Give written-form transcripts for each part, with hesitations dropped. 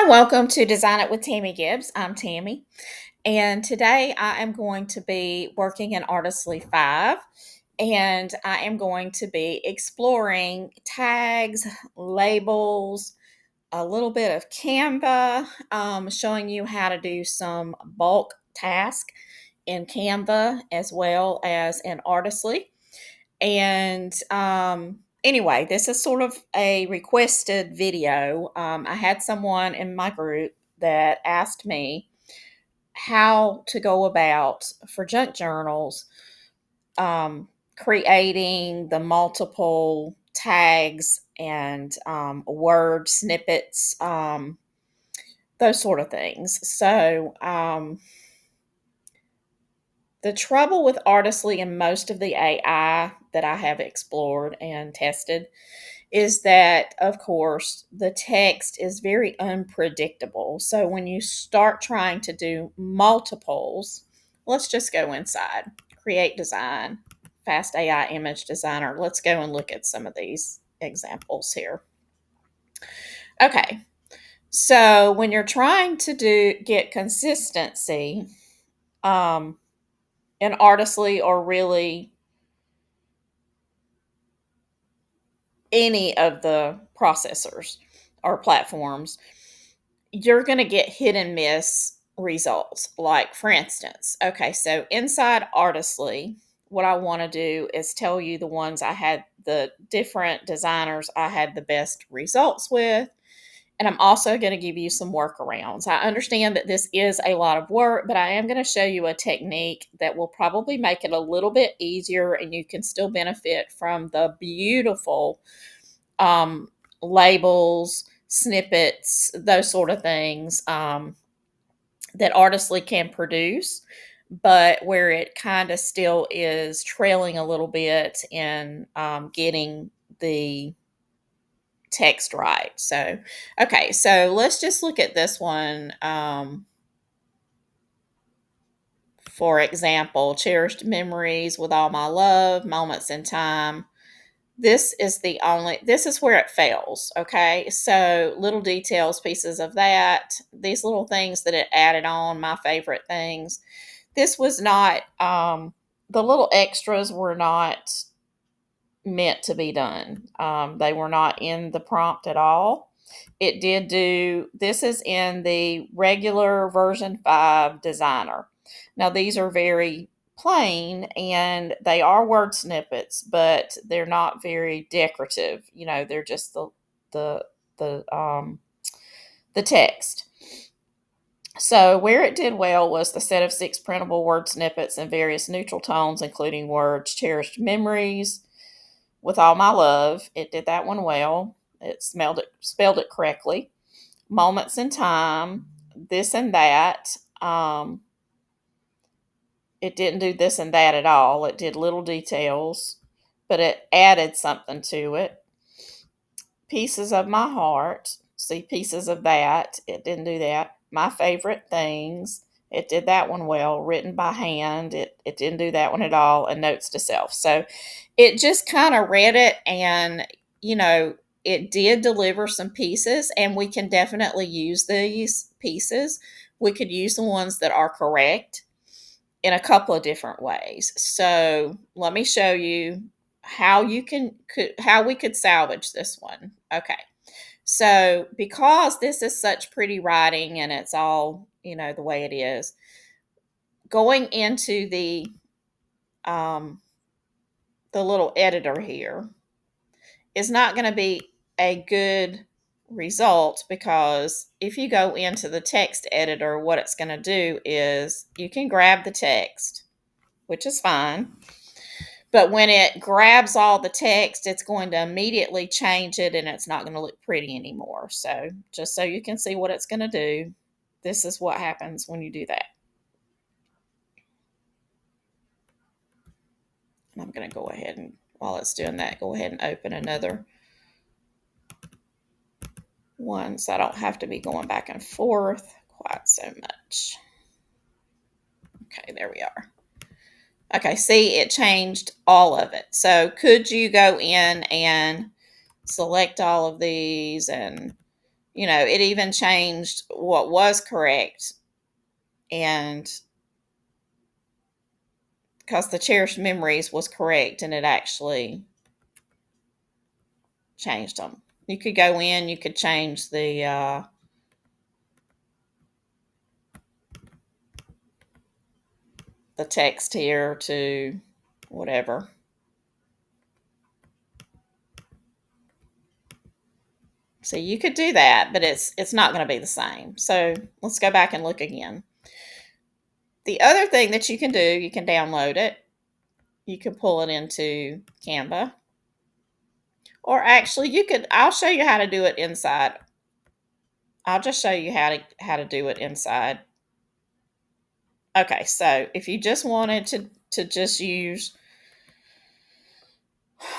Welcome to Design It with Tammy Gibbs. I'm Tammy, and today I am going to be working in Artistly 5, and I am going to be exploring tags, labels, a little bit of Canva, showing you how to do some bulk task in Canva as well as in Artistly. And anyway, this is sort of a requested video. I had someone in my group that asked me how to go about for junk journals creating the multiple tags and word snippets, those sort of things. So, the trouble with Artistly and most of the AI that I have explored and tested is that, of course, the text is very unpredictable. So when you start trying to do multiples, let's just go inside, create design, fast AI image designer. Let's go and look at some of these examples here. Okay, so when you're trying to get consistency, in Artistly or really any of the processors or platforms, you're going to get hit and miss results. Like, for instance, okay, so inside Artistly, what I want to do is tell you the ones I had, the different designers I had the best results with. And I'm also going to give you some workarounds. I understand that this is a lot of work, but I am going to show you a technique that will probably make it a little bit easier and you can still benefit from the beautiful labels, snippets, those sort of things that Artistly can produce, but where it kind of still is trailing a little bit in getting the text right. So, okay, so let's just look at this one. For example, cherished memories with all my love, moments in time. This is where it fails. Okay, so little details, pieces of that, these little things that it added on, my favorite things. This was not, the little extras were not meant to be done. They were not in the prompt at all. It did do, this is in the regular version 5 designer. Now, these are very plain and they are word snippets, but they're not very decorative. They're just the, the, the text. So, where it did well was the set of 6 printable word snippets in various neutral tones, including words, cherished memories, with all my love. It did that one well. It spelled it correctly. Moments in time, this and that. It didn't do this and that at all. It did little details, but it added something to it. Pieces of my heart. See, pieces of that. It didn't do that. My favorite things. It did that one well. Written by hand. It didn't do that one at all. And notes to self. So it just kind of read it and, it did deliver some pieces, and we can definitely use these pieces. We could use the ones that are correct in a couple of different ways. So let me show you how how we could salvage this one. Okay. So because this is such pretty writing and it's all, the way it is, going into the little editor here is not going to be a good result, because if you go into the text editor, what it's going to do is you can grab the text, which is fine. But when it grabs all the text, it's going to immediately change it and it's not going to look pretty anymore. So just so you can see what it's going to do, this is what happens when you do that. And I'm going to go ahead and, while it's doing that, go ahead and open another one so I don't have to be going back and forth quite so much. Okay, there we are. Okay, see, it changed all of it. So could you go in and select all of these and, It even changed what was correct, and because the cherished memories was correct, and it actually changed them. You could go in, you could change the text here to whatever. So you could do that, but it's not going to be the same. So let's go back and look again. The other thing that you can do, you can download it. You can pull it into Canva. Or actually I'll show you how to do it inside. I'll just show you how to do it inside. Okay, so if you just wanted to just use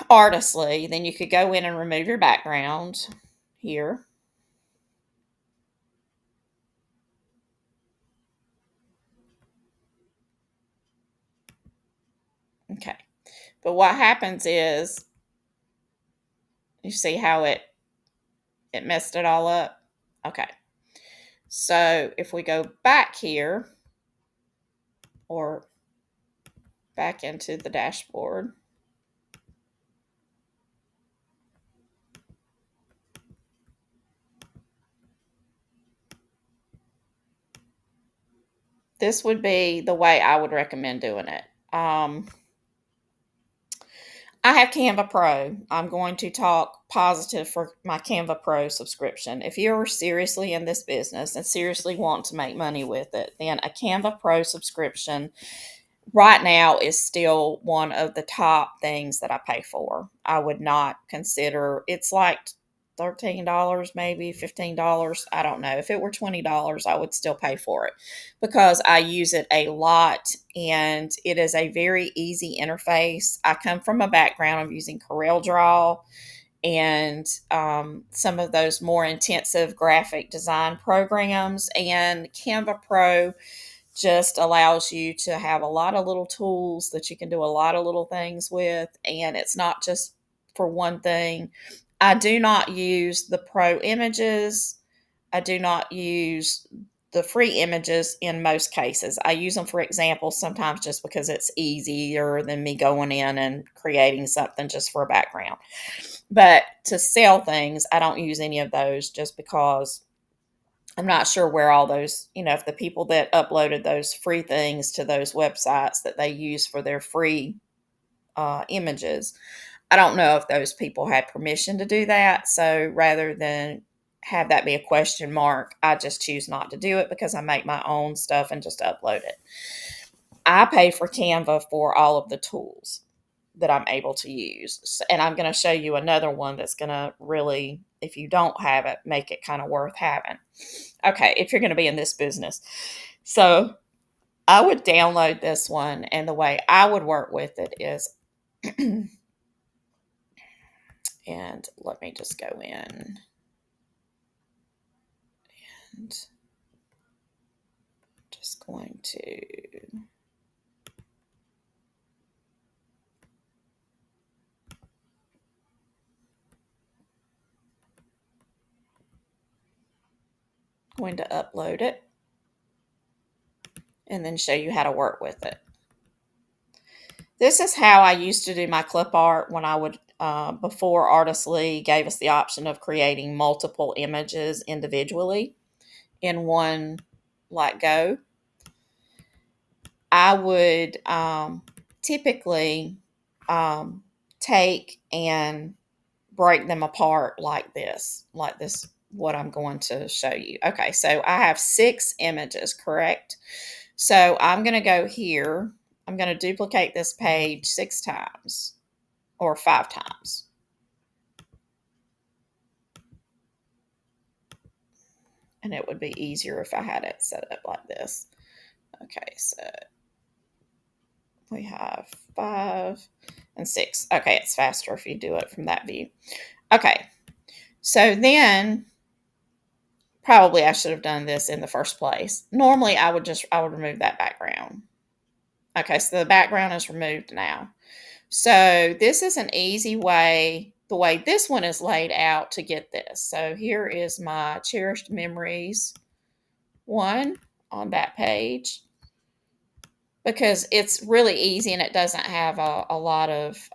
Artistly, then you could go in and remove your background here. Okay. But what happens is, you see how it messed it all up? Okay. So if we go back here, or back into the dashboard, this would be the way I would recommend doing it. I have Canva Pro. I'm going to talk positive for my Canva Pro subscription. If you're seriously in this business and seriously want to make money with it, then a Canva Pro subscription right now is still one of the top things that I pay for. I would not consider, it's like $13, maybe $15. I don't know. If it were $20, I would still pay for it because I use it a lot, and it is a very easy interface. I come from a background of using CorelDRAW and some of those more intensive graphic design programs, and Canva Pro just allows you to have a lot of little tools that you can do a lot of little things with, and it's not just for one thing. I do not use the pro images. I do not use the free images in most cases. I use them for examples sometimes just because it's easier than me going in and creating something just for a background. But to sell things, I don't use any of those just because I'm not sure where all those, if the people that uploaded those free things to those websites that they use for their free images, I don't know if those people had permission to do that. So rather than have that be a question mark, I just choose not to do it because I make my own stuff and just upload it. I pay for Canva for all of the tools that I'm able to use. And I'm going to show you another one that's going to really, if you don't have it, make it kind of worth having. Okay, if you're going to be in this business. So I would download this one, and the way I would work with it is, and let me just go in and just going to upload it and then show you how to work with it. This is how I used to do my clip art when I would, before Artistly gave us the option of creating multiple images individually in one go. I would typically take and break them apart like this, what I'm going to show you. Okay, so I have 6 images, correct? So I'm going to go here. I'm going to duplicate this page 6 times or 5 times. And it would be easier if I had it set up like this. Okay, so we have 5 and 6. Okay, it's faster if you do it from that view. Okay, so then probably I should have done this in the first place. Normally I would remove that background. Okay, so the background is removed now. So this is an easy way the way this one is laid out to get this. So here is my cherished memories one on that page, because it's really easy and it doesn't have a lot of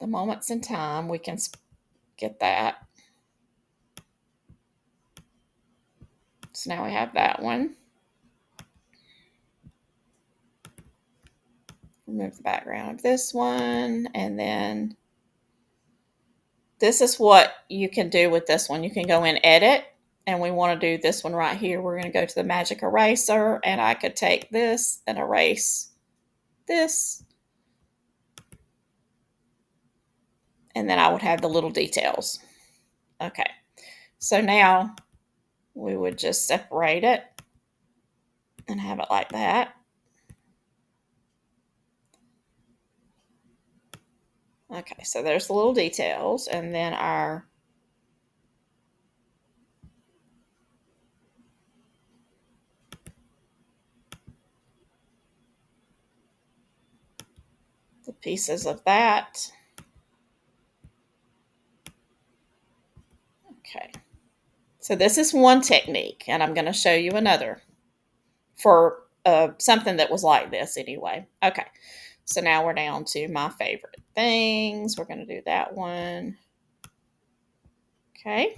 the moments in time. We can get that. So now we have that one. Remove the background of this one, and then this is what you can do with this one. You can go in edit, and we want to do this one right here. We're going to go to the magic eraser, and I could take this and erase this, and then I would have the little details. Okay, so now we would just separate it and have it like that. Okay, so there's the little details, and then the pieces of that. Okay, so this is one technique, and I'm going to show you another for something that was like this anyway. Okay, so now we're down to my favorite things. We're going to do that one. Okay,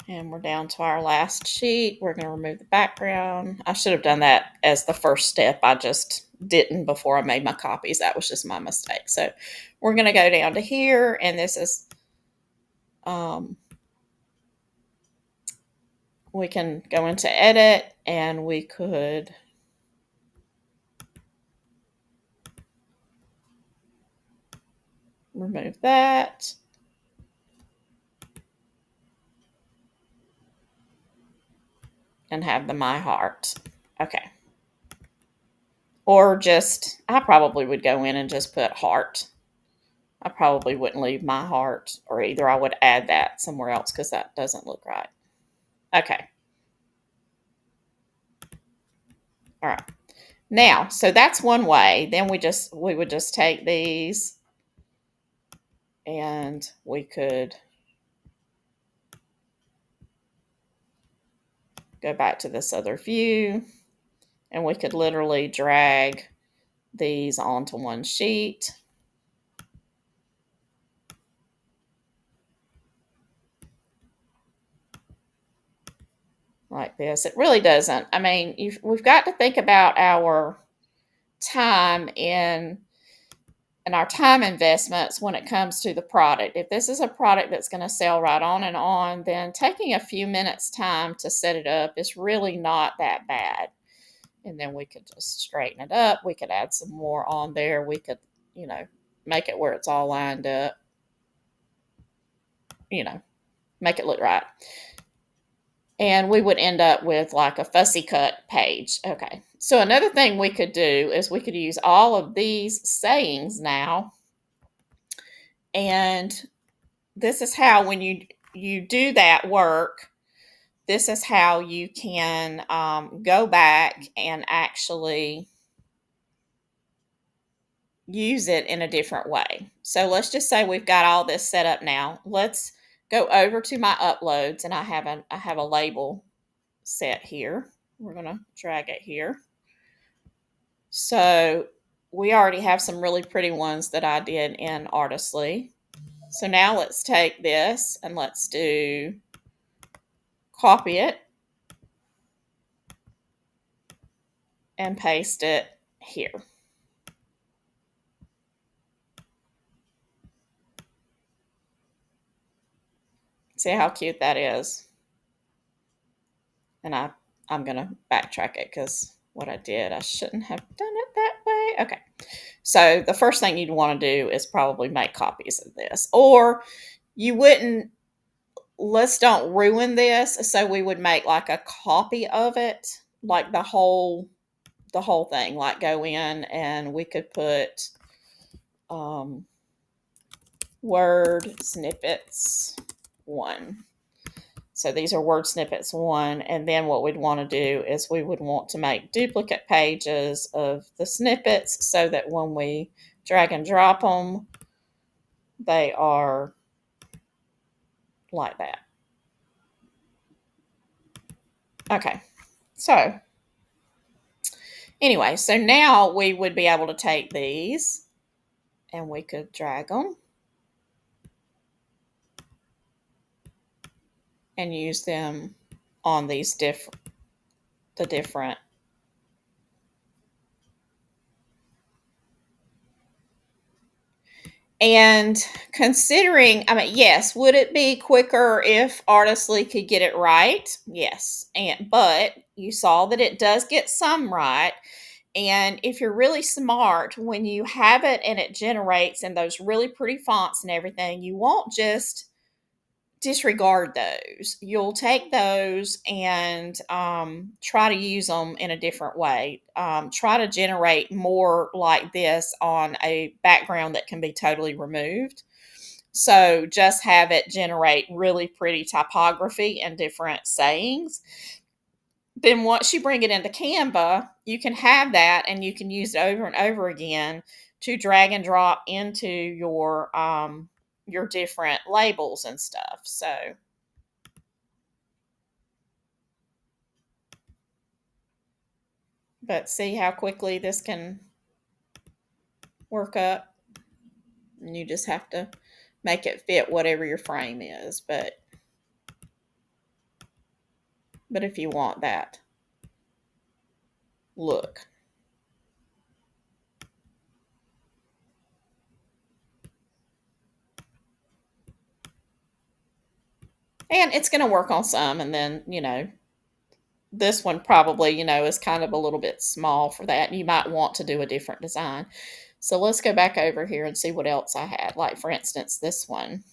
and we're down to our last sheet. We're going to remove the background. I should have done that as the first step. I just didn't before I made my copies. That was just my mistake. So we're going to go down to here, and this is we can go into edit, and we could remove that. And have the my heart. Okay. Or just, I probably would go in and just put heart. I probably wouldn't leave my heart, or either I would add that somewhere else because that doesn't look right. Okay. All right. Now, so that's one way. Then we would just take these, and we could go back to this other view, and we could literally drag these onto one sheet. Like this. It really doesn't. I mean, we've got to think about our time and our time investments when it comes to the product. If this is a product that's going to sell right on and on, then taking a few minutes time to set it up is really not that bad. And then we could just straighten it up. We could add some more on there. We could, make it where it's all lined up, make it look right. And we would end up with like a fussy cut page. Okay. So another thing we could do is we could use all of these sayings now. And this is how, when you do that work, this is how you can go back and actually use it in a different way. So let's just say we've got all this set up now. Let's go over to my uploads, and I have a label set here. We're going to drag it here. So we already have some really pretty ones that I did in Artistly. So now let's take this and let's copy it and paste it here. See how cute that is? And I'm going to backtrack it because what I did, I shouldn't have done it that way. Okay. So the first thing you'd want to do is probably make copies of this. Or you wouldn't, let's don't ruin this. So we would make like a copy of it, like the whole thing, like go in and we could put word snippets 1. So these are word snippets 1. And then what we'd want to do is we would want to make duplicate pages of the snippets so that when we drag and drop them, they are like that. Okay, so anyway, so now we would be able to take these and we could drag them and use them on these different. And considering, I mean, yes, would it be quicker if Artistly could get it right? Yes. But you saw that it does get some right. And if you're really smart, when you have it and it generates in those really pretty fonts and everything, you won't just disregard those. You'll take those and try to use them in a different way. Try to generate more like this on a background that can be totally removed. So just have it generate really pretty typography and different sayings. Then once you bring it into Canva, you can have that and you can use it over and over again to drag and drop into your different labels and stuff. So but see how quickly this can work up. And you just have to make it fit whatever your frame is. But if you want that look. And it's going to work on some. And then, this one probably, is kind of a little bit small for that. And you might want to do a different design. So let's go back over here and see what else I had. Like, for instance, this one.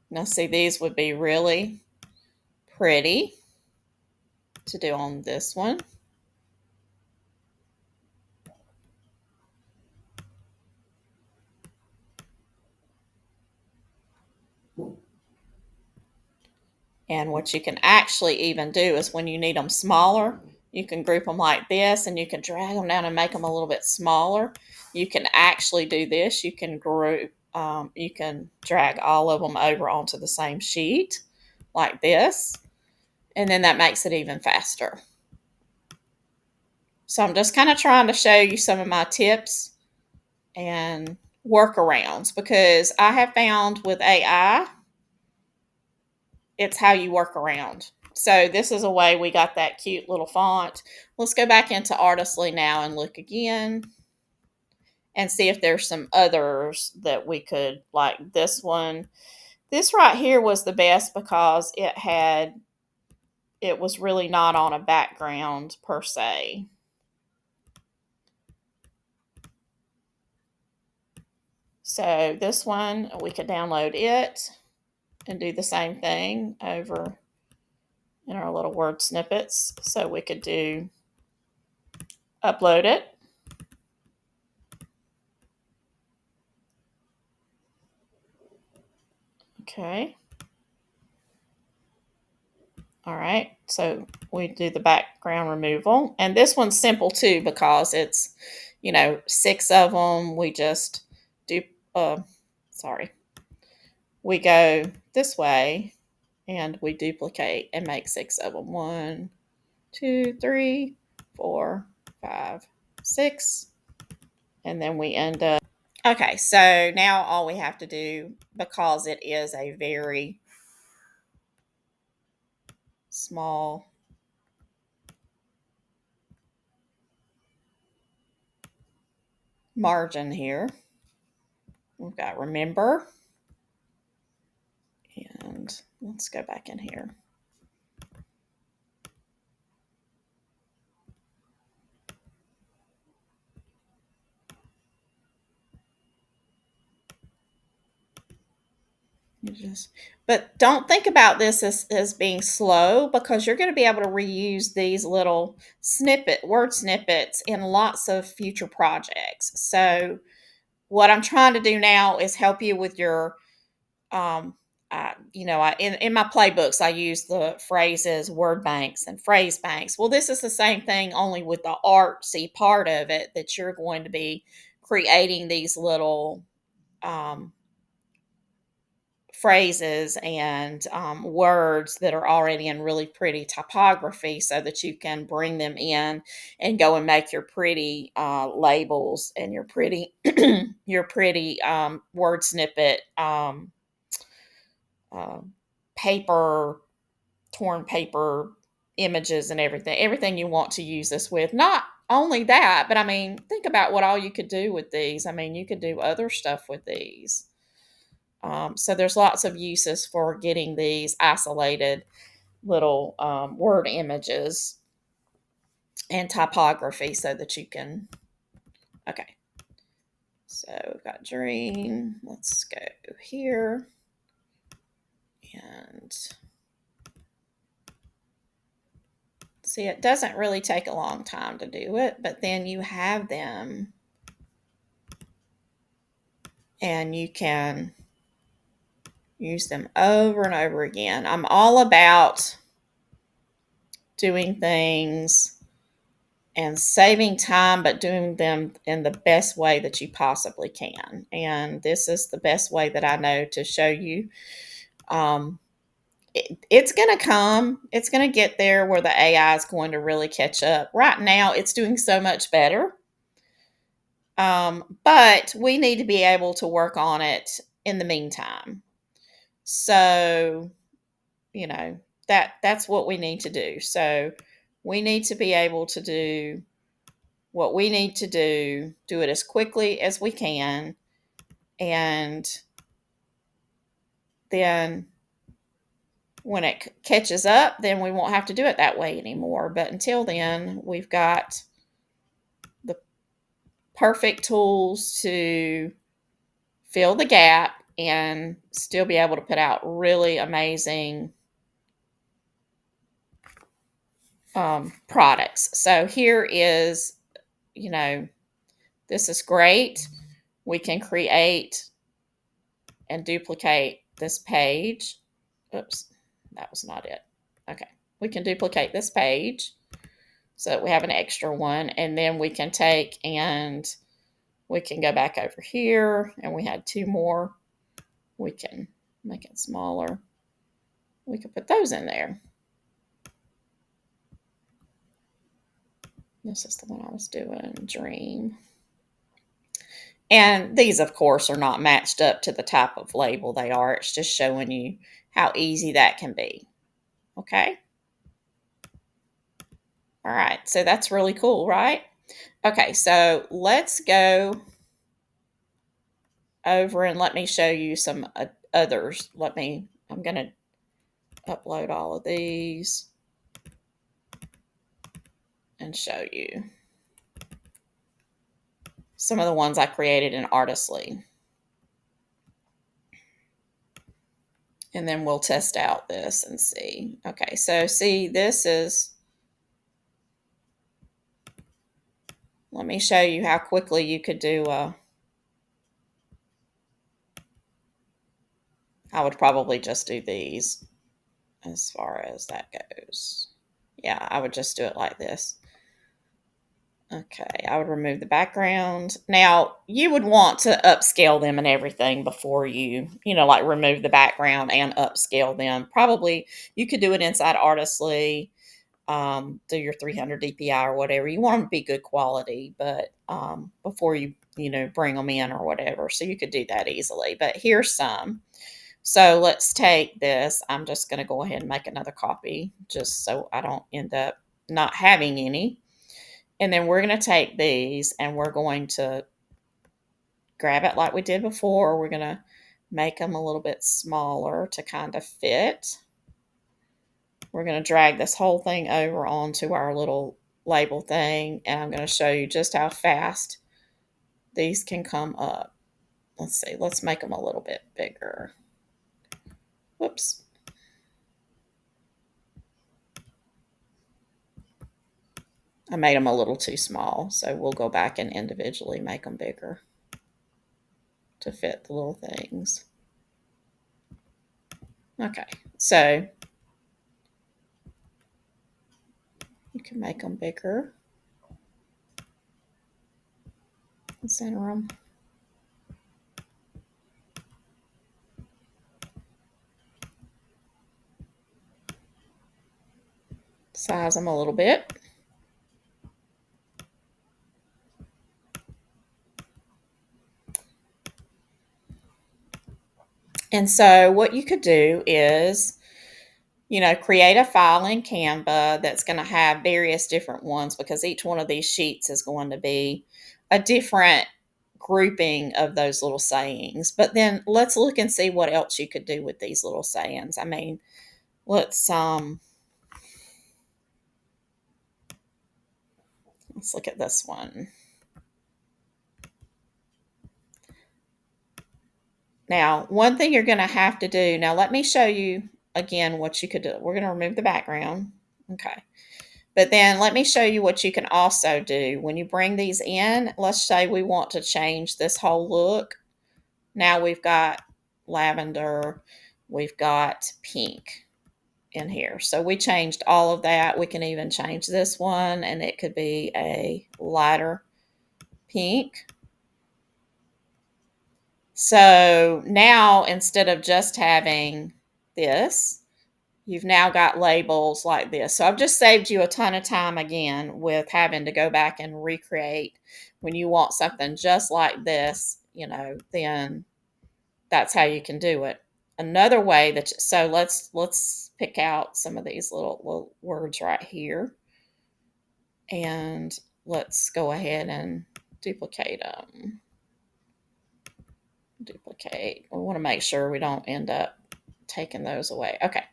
Now, see, these would be really pretty to do on this one. And what you can actually even do is when you need them smaller, you can group them like this and you can drag them down and make them a little bit smaller. You can actually do this. You can you can drag all of them over onto the same sheet like this. And then that makes it even faster. So I'm just kind of trying to show you some of my tips and workarounds because I have found with AI, it's how you work around. So this is a way we got that cute little font. Let's go back into Artistly now and look again and see if there's some others that we could, like this one. This right here was the best because it was really not on a background per se. So this one, we could download it and do the same thing over in our little word snippets. So we could upload it. Okay. All right. So we do the background removal. And this one's simple too because it's, 6 of them. We just do, sorry. We go this way and we duplicate and make 6 of them. 1, 2, 3, 4, 5, 6. And then we end up. Okay, so now all we have to do, because it is a very small margin here, we've got remember. And let's go back in here. But don't think about this as being slow because you're going to be able to reuse these little word snippets in lots of future projects. So what I'm trying to do now is help you with your, in my playbooks, I use the phrases, word banks and phrase banks. Well, this is the same thing, only with the artsy part of it that you're going to be creating these little phrases and words that are already in really pretty typography so that you can bring them in and go and make your pretty labels and your pretty your pretty word snippet uh, paper, torn paper images and everything you want to use this with. Not only that, but I mean, think about what all you could do with these. I mean, you could do other stuff with these. So there's lots of uses for getting these isolated little word images and typography so that you can, okay. So we've got dream. Let's go here. And see, it doesn't really take a long time to do it, but then you have them and you can use them over and over again. I'm all about doing things and saving time, but doing them in the best way that you possibly can. And this is the best way that I know to show you. It's going to come, it's going to get there where the AI is going to really catch up. Right now, it's doing so much better. But we need to be able to work on it in the meantime. So, you know, that's what we need to do. So we need to be able to do what we need to do it as quickly as we can, and then when it catches up, then we won't have to do it that way anymore. But until then, we've got the perfect tools to fill the gap and still be able to put out really amazing products. So here is, you know, this is great. We can create and duplicate this page. Oops, that was not it. Okay, we can duplicate this page so that we have an extra one, and then we can take and we can go back over here, and we had two more. We can make it smaller. We can put those in there. This is the one I was doing, dream. And these, of course, are not matched up to the type of label they are. It's just showing you how easy that can be. Okay. All right. So that's really cool, right? Okay. So let's go over and let me show you some others. I'm going to upload all of these and show you some of the ones I created in Artistly. And then we'll test out this and see. Okay, so see, this is, let me show you how quickly you could do I would probably just do these as far as that goes. Yeah, I would just do it like this. Okay, I would remove the background. Now, you would want to upscale them and everything before like remove the background and upscale them. Probably you could do it inside Artistly, do your 300 DPI or whatever. You want them to be good quality, but before you bring them in or whatever. So you could do that easily. But here's some. So let's take this. I'm just going to go ahead and make another copy just so I don't end up not having any. And then we're going to take these and we're going to grab it like we did before. We're going to make them a little bit smaller to kind of fit. We're going to drag this whole thing over onto our little label thing. And I'm going to show you just how fast these can come up. Let's see. Let's make them a little bit bigger. Whoops. I made them a little too small, so we'll go back and individually make them bigger to fit the little things. Okay, so you can make them bigger. Center them. Size them a little bit. And so what you could do is, create a file in Canva that's going to have various different ones, because each one of these sheets is going to be a different grouping of those little sayings. But then let's look and see what else you could do with these little sayings. I mean, let's look at this one. Now, one thing you're going to have to do, now let me show you again what you could do. We're going to remove the background. Okay. But then let me show you what you can also do. When you bring these in, let's say we want to change this whole look. Now we've got lavender, we've got pink in here. So we changed all of that. We can even change this one, and it could be a lighter pink. So now instead of just having this, you've now got labels like this. So I've just saved you a ton of time again with having to go back and recreate. When you want something just like this, then that's how you can do it. Another way so let's pick out some of these little words right here, and let's go ahead and duplicate them. Duplicate. We want to make sure we don't end up taking those away. Okay.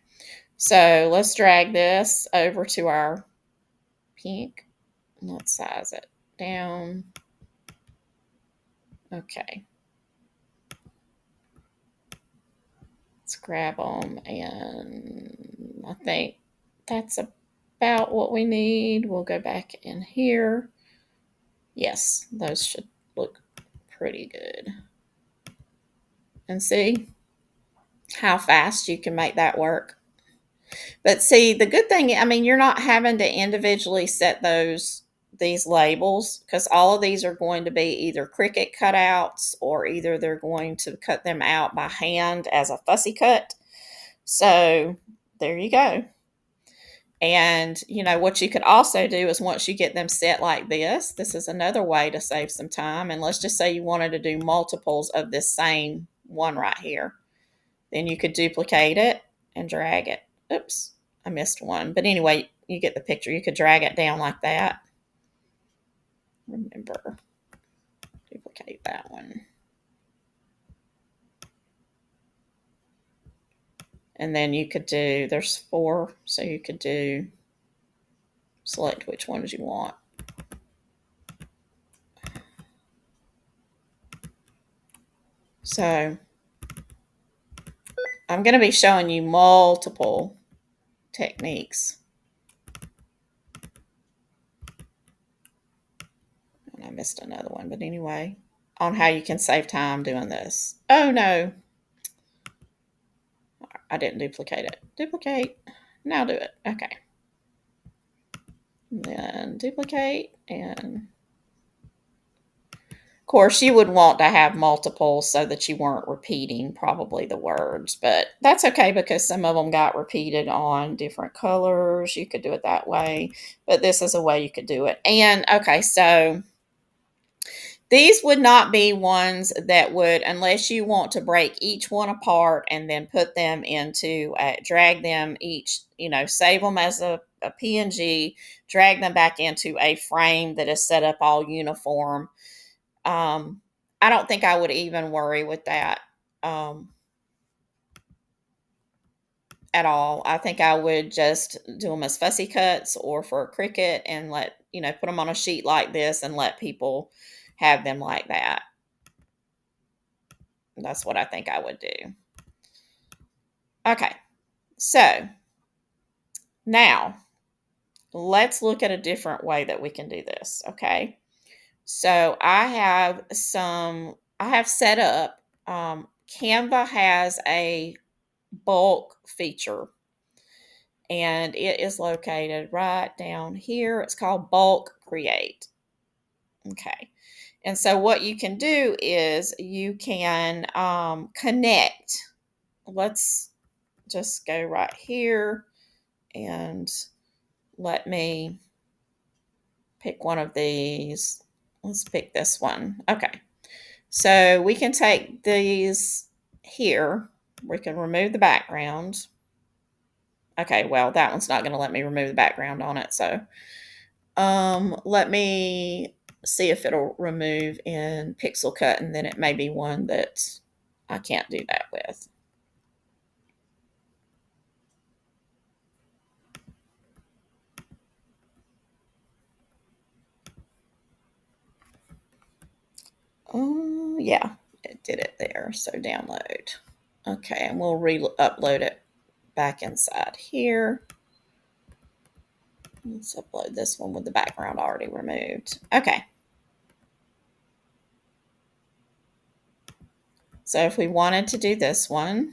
So let's drag this over to our pink. Let's size it down. Okay. Let's grab them, and I think that's about what we need. We'll go back in here. Yes, those should look pretty good. And see how fast you can make that work. But see, the good thing, I mean, you're not having to individually set these labels, because all of these are going to be either Cricut cutouts, or either they're going to cut them out by hand as a fussy cut. So there you go. And what you could also do is, once you get them set like this is another way to save some time. And let's just say you wanted to do multiples of this same one right here. Then you could duplicate it and drag it. Oops, I missed one. But anyway, you get the picture. You could drag it down like that. Remember, duplicate that one. And then you could do, there's 4, so you could select which ones you want. So I'm going to be showing you multiple techniques. And I missed another one, but anyway, on how you can save time doing this. Oh no, I didn't duplicate it. Duplicate. Now do it. Okay. And then duplicate, and of course you would want to have multiples so that you weren't repeating probably the words, but that's okay because some of them got repeated on different colors. You could do it that way, but this is a way you could do it. And okay, so these would not be ones that would, unless you want to break each one apart and then put them into, drag them each, save them as a PNG, drag them back into a frame that is set up all uniform. I don't think I would even worry with that at all. I think I would just do them as fussy cuts or for Cricut, and put them on a sheet like this and let people have them like that. That's what I think I would do. Okay, so now let's look at a different way that we can do this. Okay, so I have set up, Canva has a bulk feature, and it is located right down here. It's called bulk create. Okay. And so what you can do is you can connect. Let's just go right here and let me pick one of these. Let's pick this one. Okay. So we can take these here. We can remove the background. Okay, well, that one's not going to let me remove the background on it. So let me see if it'll remove in Pixel Cut, and then it may be one that I can't do that with. Oh, yeah, it did it there. So download. Okay, and we'll re-upload it back inside here. Let's upload this one with the background already removed. Okay. So if we wanted to do this one,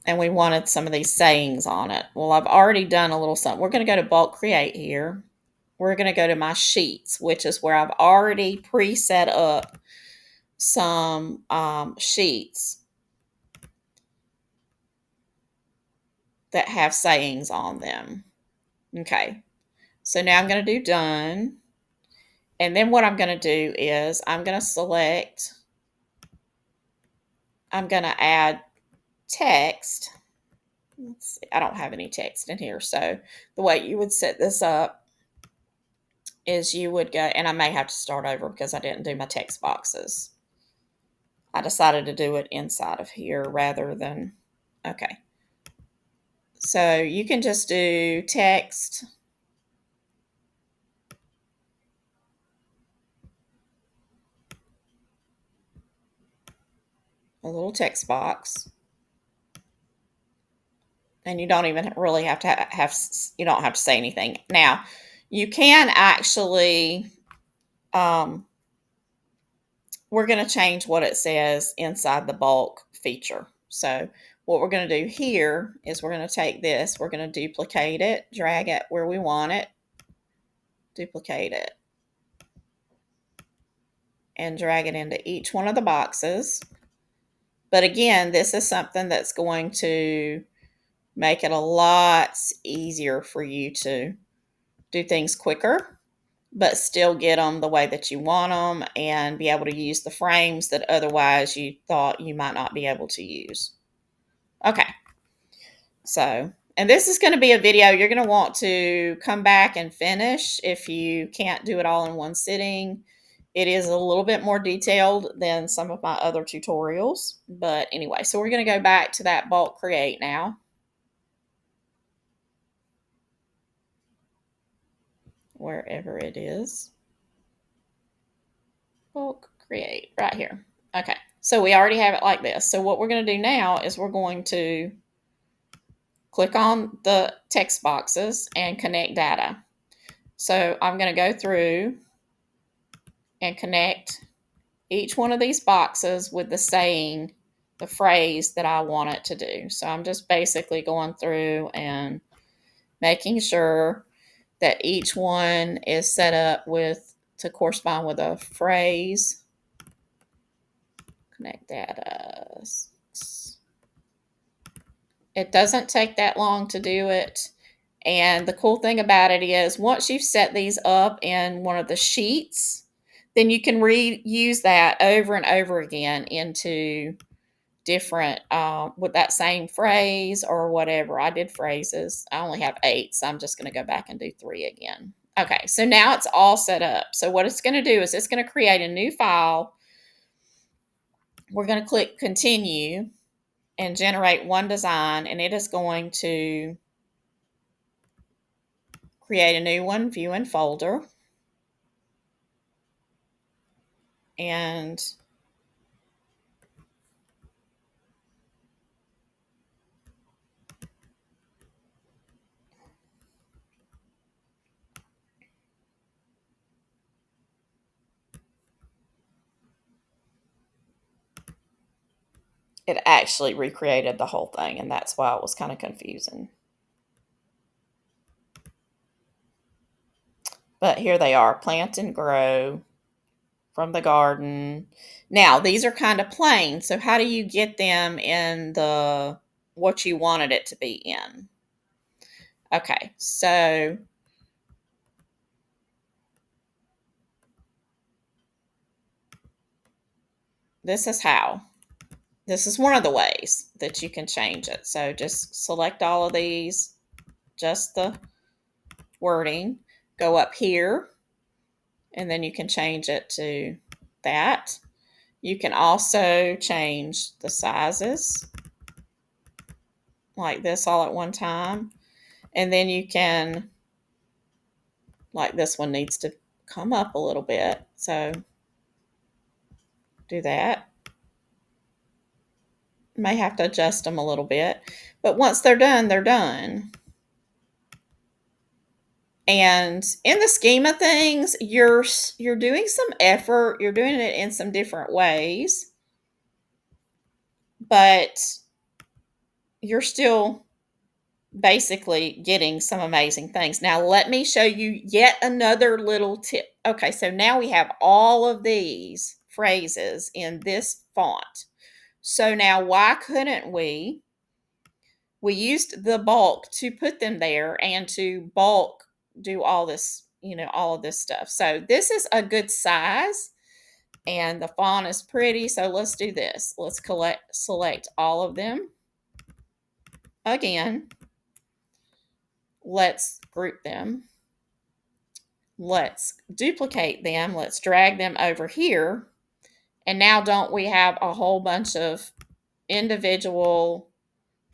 and we wanted some of these sayings on it, well, I've already done a little something. We're going to go to bulk create here. We're going to go to my sheets, which is where I've already pre-set up some sheets that have sayings on them. Okay. So now I'm going to do done. And then what I'm going to do is I'm going to select, I'm going to add text. Let's see, I don't have any text in here. So the way you would set this up is you would go, and I may have to start over because I didn't do my text boxes. I decided to do it inside of here rather than, okay. So you can just do text, a little text box, and you don't even really have to have you don't have to say anything. Now, you can actually, we're going to change what it says inside the bulk feature. So what we're going to do here is we're going to take this, we're going to duplicate it, drag it where we want it, duplicate it, and drag it into each one of the boxes. But again, this is something that's going to make it a lot easier for you to do things quicker, but still get them the way that you want them and be able to use the frames that otherwise you thought you might not be able to use. Okay. So, and this is going to be a video you're going to want to come back and finish if you can't do it all in one sitting. It is a little bit more detailed than some of my other tutorials. But anyway, so we're going to go back to that bulk create now. Wherever it is. Bulk create right here. Okay, so we already have it like this. So what we're going to do now is we're going to click on the text boxes and connect data. So I'm going to go through and connect each one of these boxes with the saying, the phrase that I want it to do. So I'm just basically going through and making sure that each one is set up with to correspond with a phrase. Connect data. It doesn't take that long to do it. And the cool thing about it is once you've set these up in one of the sheets, then you can reuse that over and over again into different, with that same phrase or whatever. I did phrases. I only have 8, so I'm just going to go back and do 3 again. Okay, so now it's all set up. So what it's going to do is it's going to create a new file. We're going to click continue and generate one design, and it is going to create a new one, view and folder. And it actually recreated the whole thing, and that's why it was kind of confusing. But here they are, plant and grow from the garden. Now, these are kind of plain, so how do you get them in the what you wanted it to be in? Okay, so this is how. This is one of the ways that you can change it. So just select all of these, just the wording, go up here, and then you can change it to that. You can also change the sizes like this all at one time. And then you can, like this one needs to come up a little bit. So do that. May have to adjust them a little bit. But once they're done, they're done. And in the scheme of things, you're doing some effort. You're doing it in some different ways. But you're still basically getting some amazing things. Now, let me show you yet another little tip. Okay, so now we have all of these phrases in this font. So now why couldn't we used the bulk to put them there and to bulk do all this, all of this stuff. So this is a good size and the font is pretty. So let's do this. Let's select all of them. Again, let's group them. Let's duplicate them. Let's drag them over here. And now don't we have a whole bunch of individual,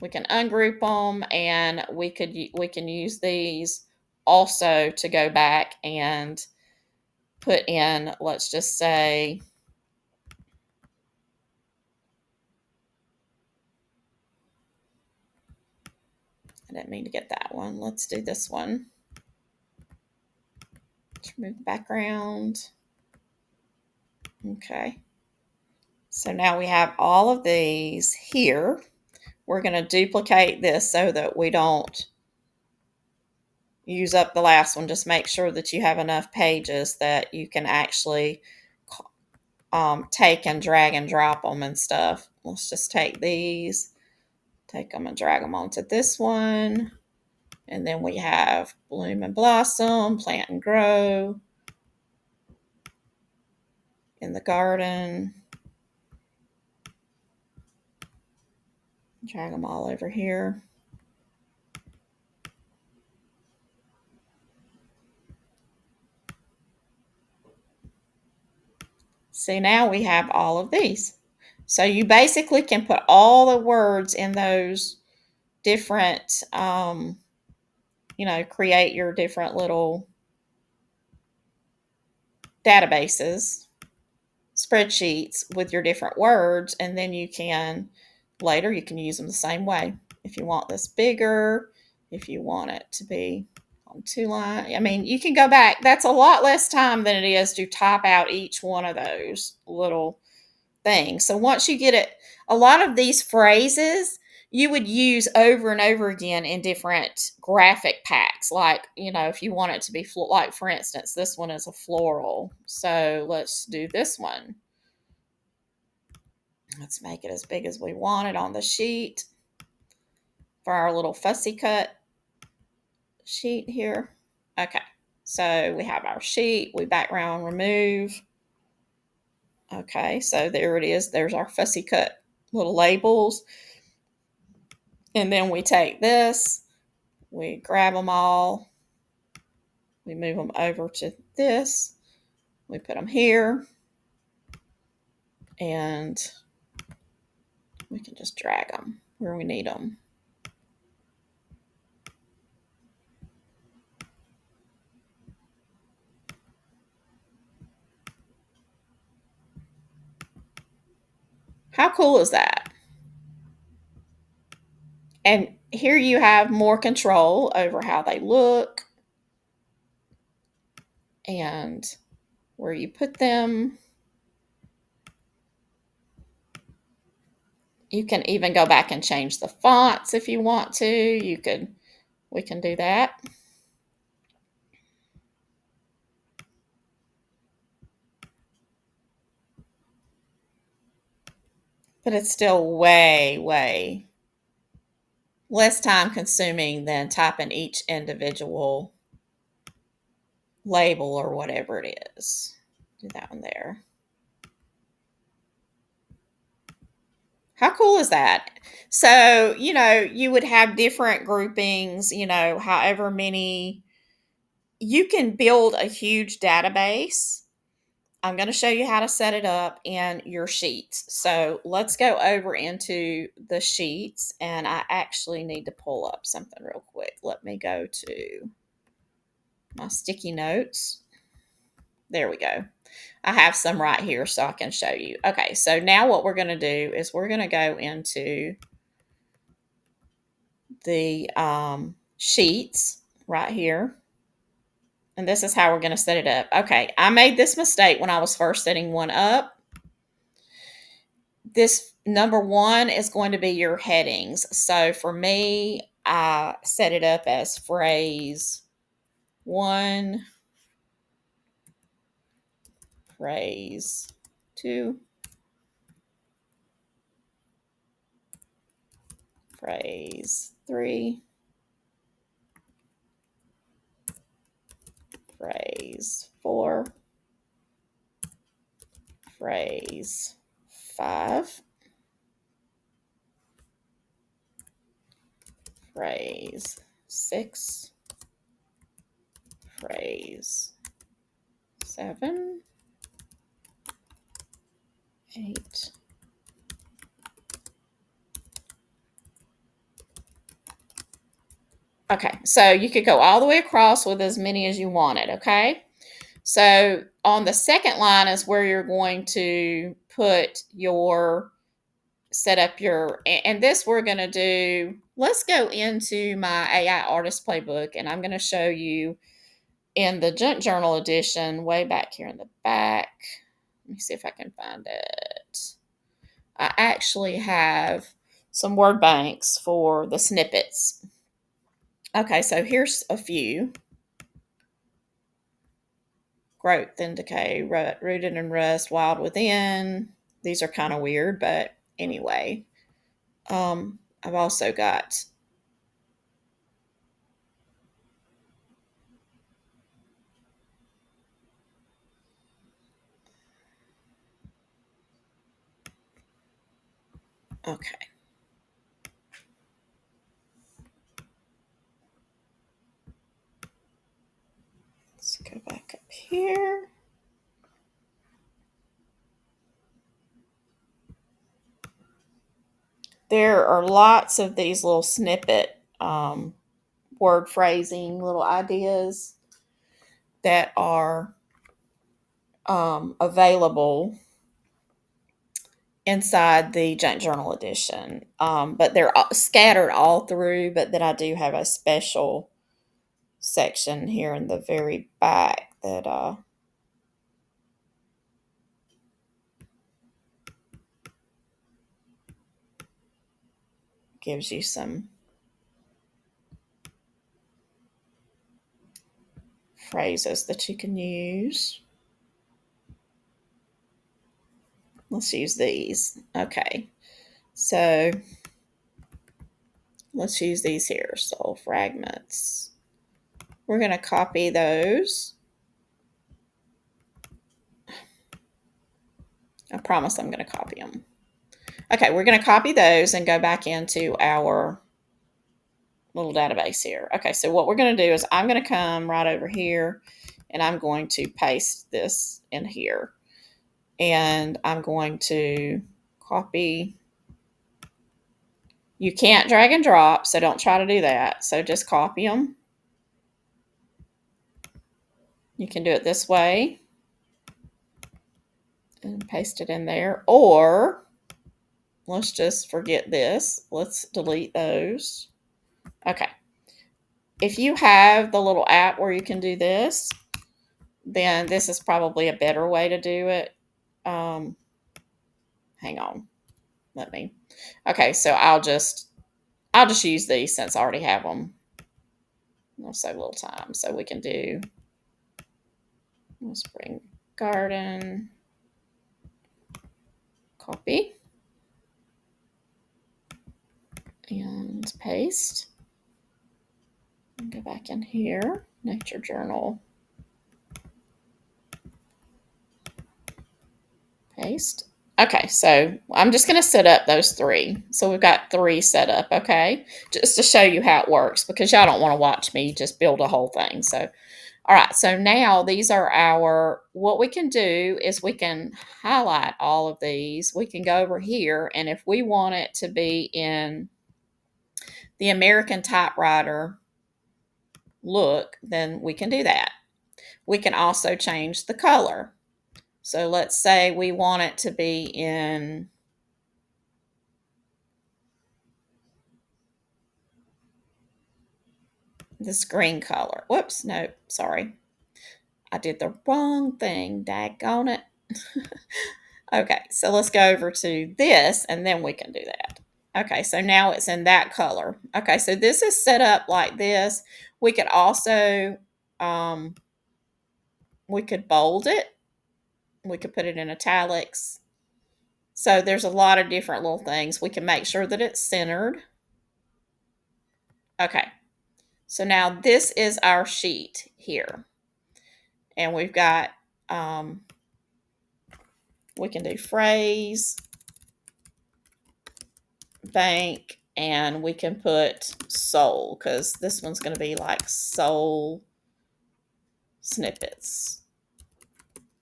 we can ungroup them and we can use these also to go back and put in, let's just say, I didn't mean to get that one. Let's do this one. Let's remove the background. Okay. So now we have all of these here. We're going to duplicate this so that we don't use up the last one. Just make sure that you have enough pages that you can actually take and drag and drop them and stuff. Let's just take these, take them and drag them onto this one. And then we have bloom and blossom, plant and grow in the garden. Drag them all over here. See, now we have all of these. So you basically can put all the words in those different, create your different little databases, spreadsheets with your different words, and then you can use them the same way. If you want this bigger, if you want it to be on 2 lines, I mean, you can go back. That's a lot less time than it is to type out each one of those little things. So once you get it, a lot of these phrases you would use over and over again in different graphic packs. Like, if you want it to be like, for instance, this one is a floral. So let's do this one. Let's make it as big as we want it on the sheet for our little fussy cut sheet here. Okay, so we have our sheet. We background remove. Okay, so there it is. There's our fussy cut little labels. And then we take this, we grab them all, we move them over to this, we put them here, and we can just drag them where we need them. How cool is that? And here you have more control over how they look and where you put them. You can even go back and change the fonts if you want to. We can do that. but it's still way, way less time consuming than typing each individual label or whatever it is. Do that one there. How cool is that? So, you would have different groupings, however many. You can build a huge database. I'm going to show you how to set it up in your sheets. So let's go over into the sheets, and I actually need to pull up something real quick. Let me go to my sticky notes. There we go. I have some right here so I can show you. Okay, so now what we're going to do is we're going to go into the sheets right here. And this is how we're going to set it up. Okay, I made this mistake when I was first setting one up. This number one is going to be your headings. So for me, I set it up as phrase one, phrase two, phrase three, phrase four, phrase five, phrase six, phrase seven, eight, okay, so you could go all the way across with as many as you wanted, okay? So on the second line is where you're going to put set up your, and this we're going to do, let's go into my AI Artist Playbook, and I'm going to show you in the Junk Journal edition, way back here in the back. Let me see if I can find it. I actually have some word banks for the snippets. Okay, so here's a few. Growth and decay, rooted in rust, wild within. These are kind of weird, but anyway. I've also got okay. Let's go back up here. There are lots of these little snippet word phrasing little ideas that are available inside the Junk Journal edition, but they're scattered all through. But then I do have a special section here in the very back that gives you some phrases that you can use. Let's use these. Okay, so let's use these here. Soul fragments. We're going to copy those. I promise I'm going to copy them. Okay, we're going to copy those and go back into our little database here. Okay, so what we're going to do is I'm going to come right over here and I'm going to paste this in here. And I'm going to copy. You can't drag and drop, so don't try to do that. So just copy them. You can do it this way and paste it in there. Or let's just forget this. Let's delete those. Okay. If you have the little app where you can do this, then this is probably a better way to do it. Hang on. Okay, so I'll just use these since I already have them. I'll save a little time. So we can do spring garden, copy. and paste. Go back in here, Nature Journal, paste. Okay, so I'm just going to set up those 3. So we've got 3 set up, okay? Just to show you how it works, because y'all don't want to watch me just build a whole thing. So, all right, so now these are our, what we can do is we can highlight all of these. We can go over here, and if we want it to be in the American typewriter look, then we can do that. We can also change the color. So let's say we want it to be in this green color. Whoops, no, sorry. I did the wrong thing, daggone it. Okay, so let's go over to this and then we can do that. Okay, so now it's in that color. Okay, so this is set up like this. We could also, we could bold it. We could put it in italics. So there's a lot of different little things. We can make sure that it's centered. Okay, so now this is our sheet here. And we've got, we can do phrase, bank, and we can put soul, because this one's going to be like soul snippets.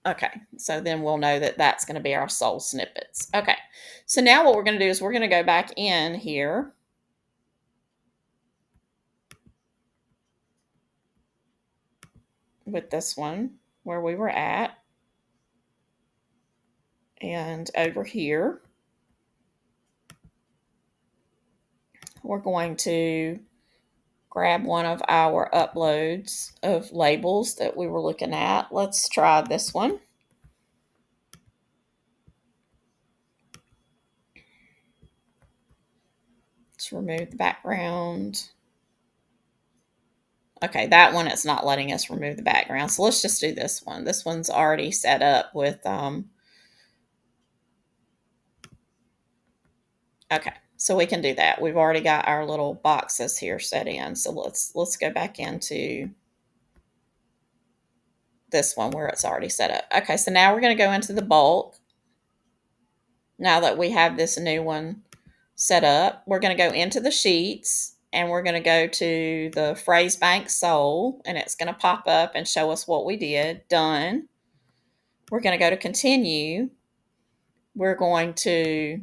Okay, so then we'll know that that's going to be our soul snippets. Okay, so now what we're going to do is we're going to go back in here. With this one where we were at, and over here we're going to grab one of our uploads of labels that we were looking at. Let's try this one. Let's remove the background. Okay, that one, it's not letting us remove the background. So let's just do this one. This one's already set up with, okay, so we can do that. We've already got our little boxes here set in. So let's go back into this one where it's already set up. Okay, so now we're going to go into the bulk. Now that we have this new one set up, we're going to go into the sheets and we're going to go to the phrase bank soul, and it's going to pop up and show us what we did. Done. We're going to go to continue. We're going to,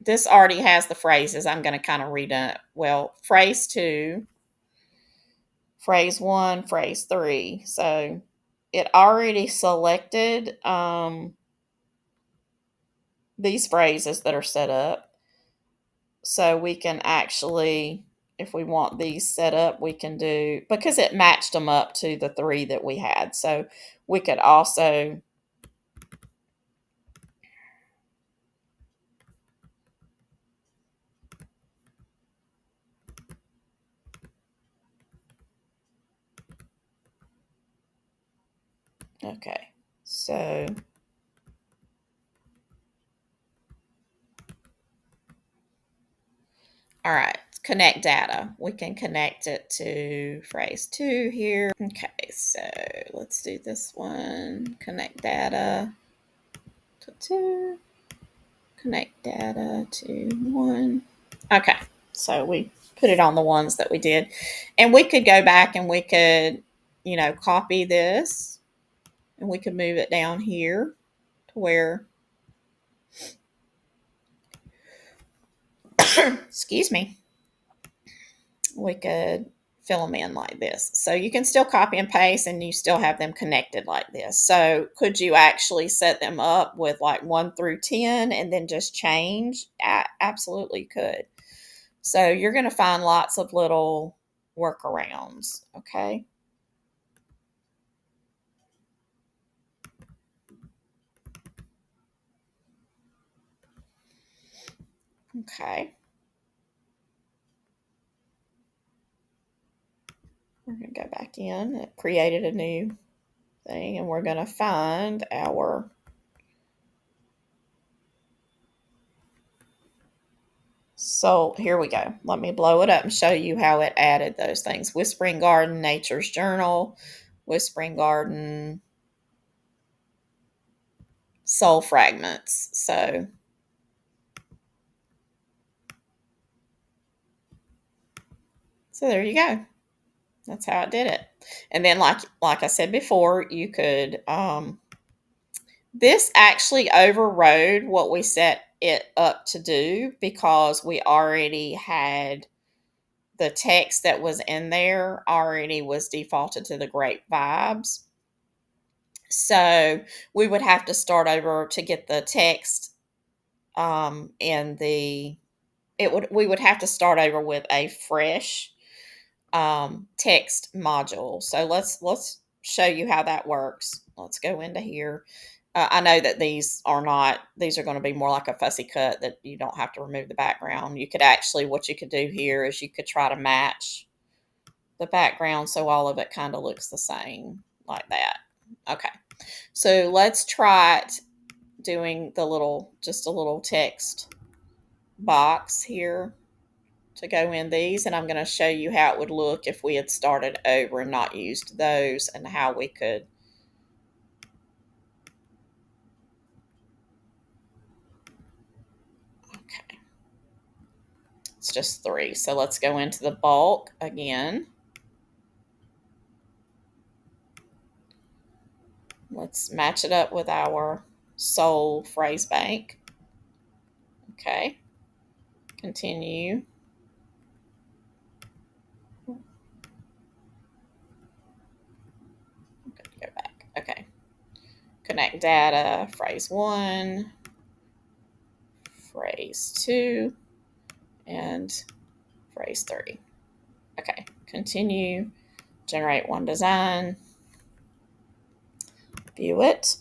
this already has the phrases. I'm going to kind of read it. Well, phrase 2, phrase 1, phrase 3. So it already selected these phrases that are set up. So we can actually, if we want these set up, we can do, because it matched them up to the 3 that we had. So we could also, okay, so all right, connect data. We can connect it to phrase 2 here. Okay, so let's do this one. Connect data to 2. Connect data to 1. Okay, so we put it on the ones that we did. And we could go back and we could, copy this and we could move it down here to where, excuse me, we could fill them in like this. So you can still copy and paste and you still have them connected like this. So could you actually set them up with like 1 through 10 and then just change? Absolutely could. So you're going to find lots of little workarounds, okay? Okay. We're going to go back in. It created a new thing, and we're going to find our So here we go. Let me blow it up and show you how it added those things. Whispering Garden, Nature's Journal, Whispering Garden, Soul Fragments. So there you go. That's how it did it. And then like I said before, you could this actually overrode what we set it up to do because we already had the text that was in there already was defaulted to the Great Vibes. So we would have to start over to get the text in the we would have to start over with a fresh text module. So let's show you how that works. Let's go into here. I know that these are going to be more like a fussy cut that you don't have to remove the background. You could actually, what you could do here is you could try to match the background so all of it kind of looks the same like that. Okay, so let's try it doing just a little text box here to go in these, and I'm going to show you how it would look if we had started over and not used those, and how we could okay, it's just 3. So let's go into the bulk again. Let's match it up with our soul phrase bank. Okay, continue. Go back. Okay, connect data, phrase 1, phrase 2, and phrase 3. Okay, continue, generate one design, view it.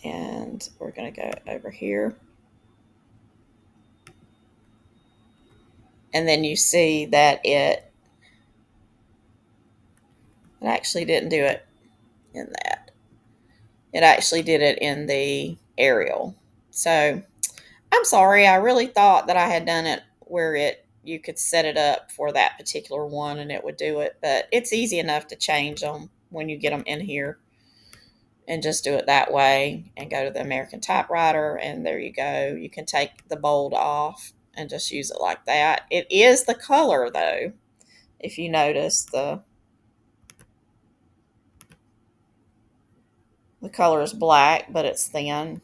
And we're going to go over here. And then you see that it actually didn't do it in that. It actually did it in the Arial. So I'm sorry. I really thought that I had done it where you could set it up for that particular one and it would do it. But it's easy enough to change them when you get them in here. And just do it that way and go to the American typewriter, and there you go. You can take the bold off and just use it like that. It is the color though. If you notice, the color is black, but it's thin.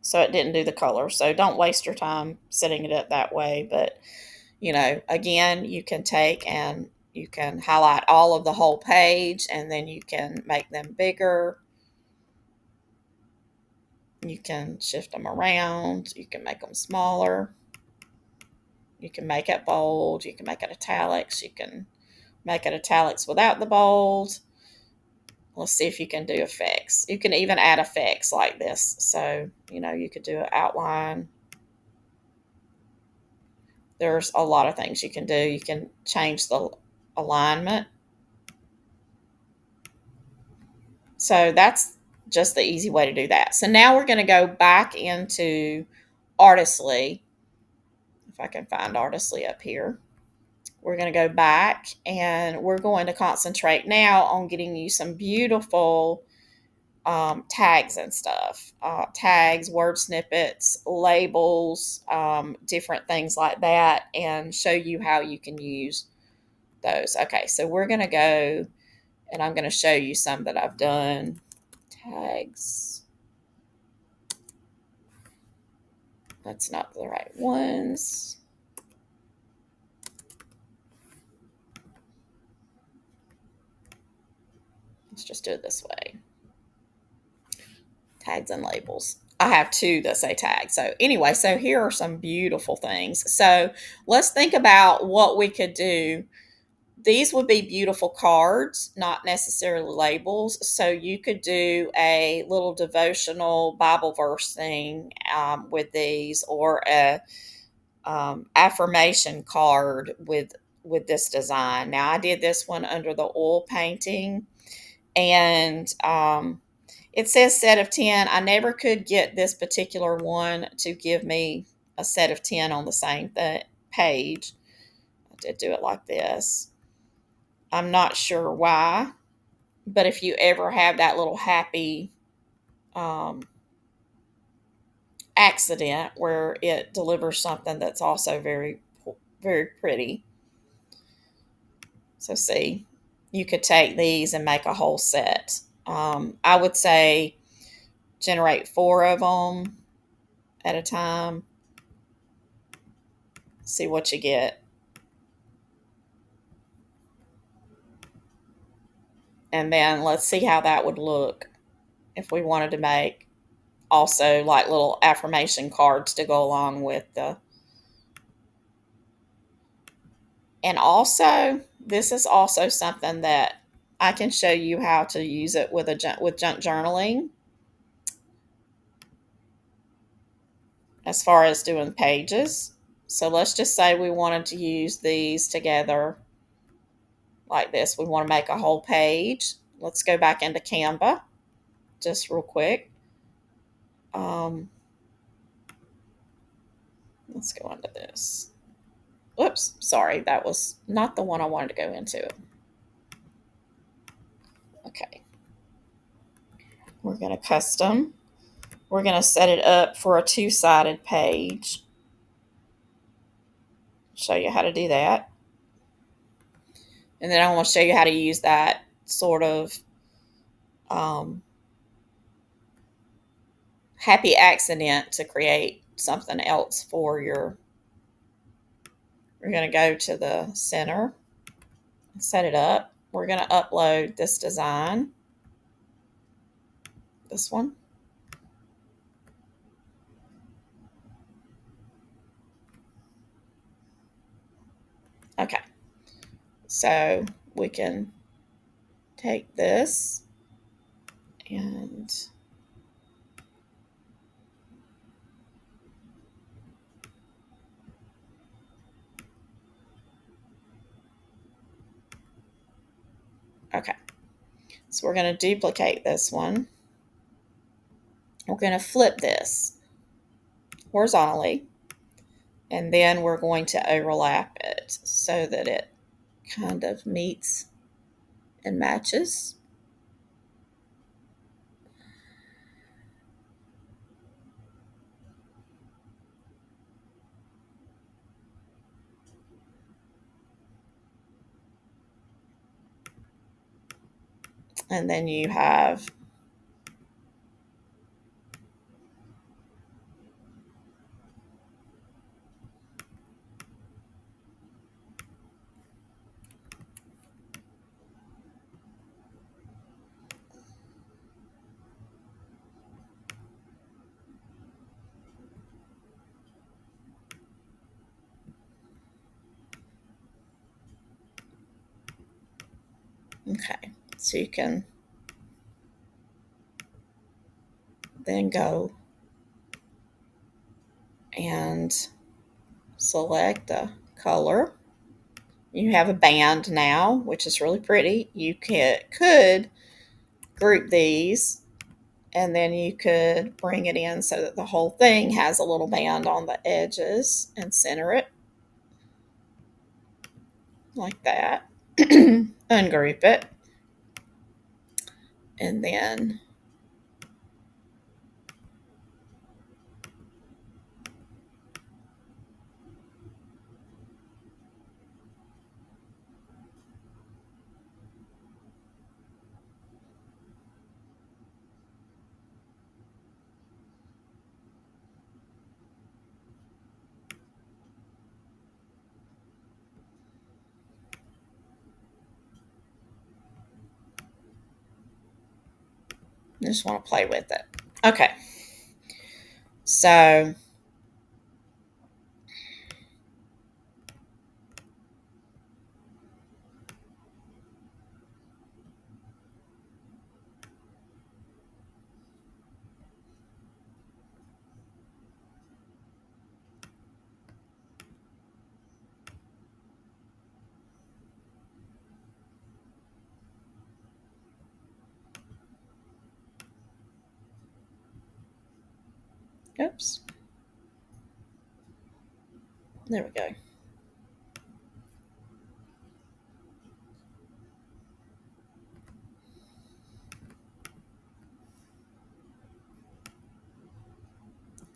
So it didn't do the color. So don't waste your time setting it up that way. But, again, you can take and you can highlight all of the whole page, and then you can make them bigger. You can shift them around. You can make them smaller. You can make it bold. You can make it italics. You can make it italics without the bold. Let's see if you can do effects. You can even add effects like this. So, you could do an outline. There's a lot of things you can do. You can change the alignment. So that's just the easy way to do that. So now we're going to go back into Artistly. If I can find Artistly up here. We're going to go back and we're going to concentrate now on getting you some beautiful tags and stuff. Tags, word snippets, labels, different things like that, and show you how you can use those. Okay, so we're going to go and I'm going to show you some that I've done. Tags. That's not the right ones. Let's just do it this way. Tags and labels. I have 2 that say tag. So anyway, so here are some beautiful things. So let's think about what we could do. These would be beautiful cards, not necessarily labels. So you could do a little devotional Bible verse thing with these, or a affirmation card with with this design. Now I did this one under the oil painting, and it says set of 10. I never could get this particular one to give me a set of 10 on the same page. I did do it like this. I'm not sure why, but if you ever have that little happy um, accident where it delivers something that's also very, very pretty. So, see, you could take these and make a whole set. I would say generate 4 of them at a time. See what you get. And then let's see how that would look if we wanted to make also like little affirmation cards to go along with the. And also, this is also something that I can show you how to use it with junk journaling, as far as doing pages. So let's just say we wanted to use these together like this. We want to make a whole page. Let's go back into Canva just real quick. Let's go into this. Whoops, sorry, that was not the one I wanted to go into. Okay. We're going to custom. We're going to set it up for a 2-sided page. Show you how to do that. And then I want to show you how to use that sort of happy accident to create something else for your. We're going to go to the center, set it up. We're going to upload this design, this one. Okay, so we can take this and okay, so we're going to duplicate this one. We're going to flip this horizontally, and then we're going to overlap it so that it kind of meets and matches. And then you have okay, so you can then go and select a color. You have a band now, which is really pretty. You could group these, and then you could bring it in so that the whole thing has a little band on the edges and center it like that. Ungroup it, and then I just want to play with it. Okay, so Oops. There we go.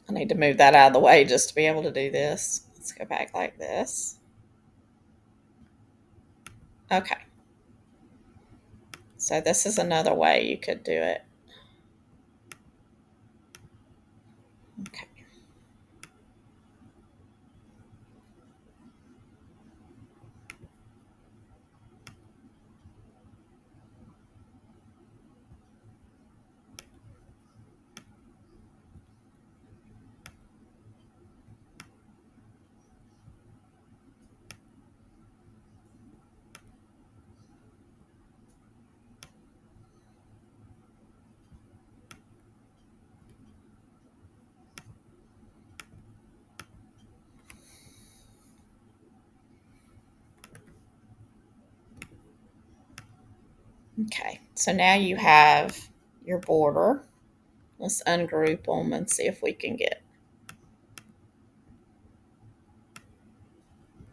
I need to move that out of the way just to be able to do this. Let's go back like this. Okay. So this is another way you could do it. Okay. Okay. So now you have your border. Let's ungroup them and see if we can get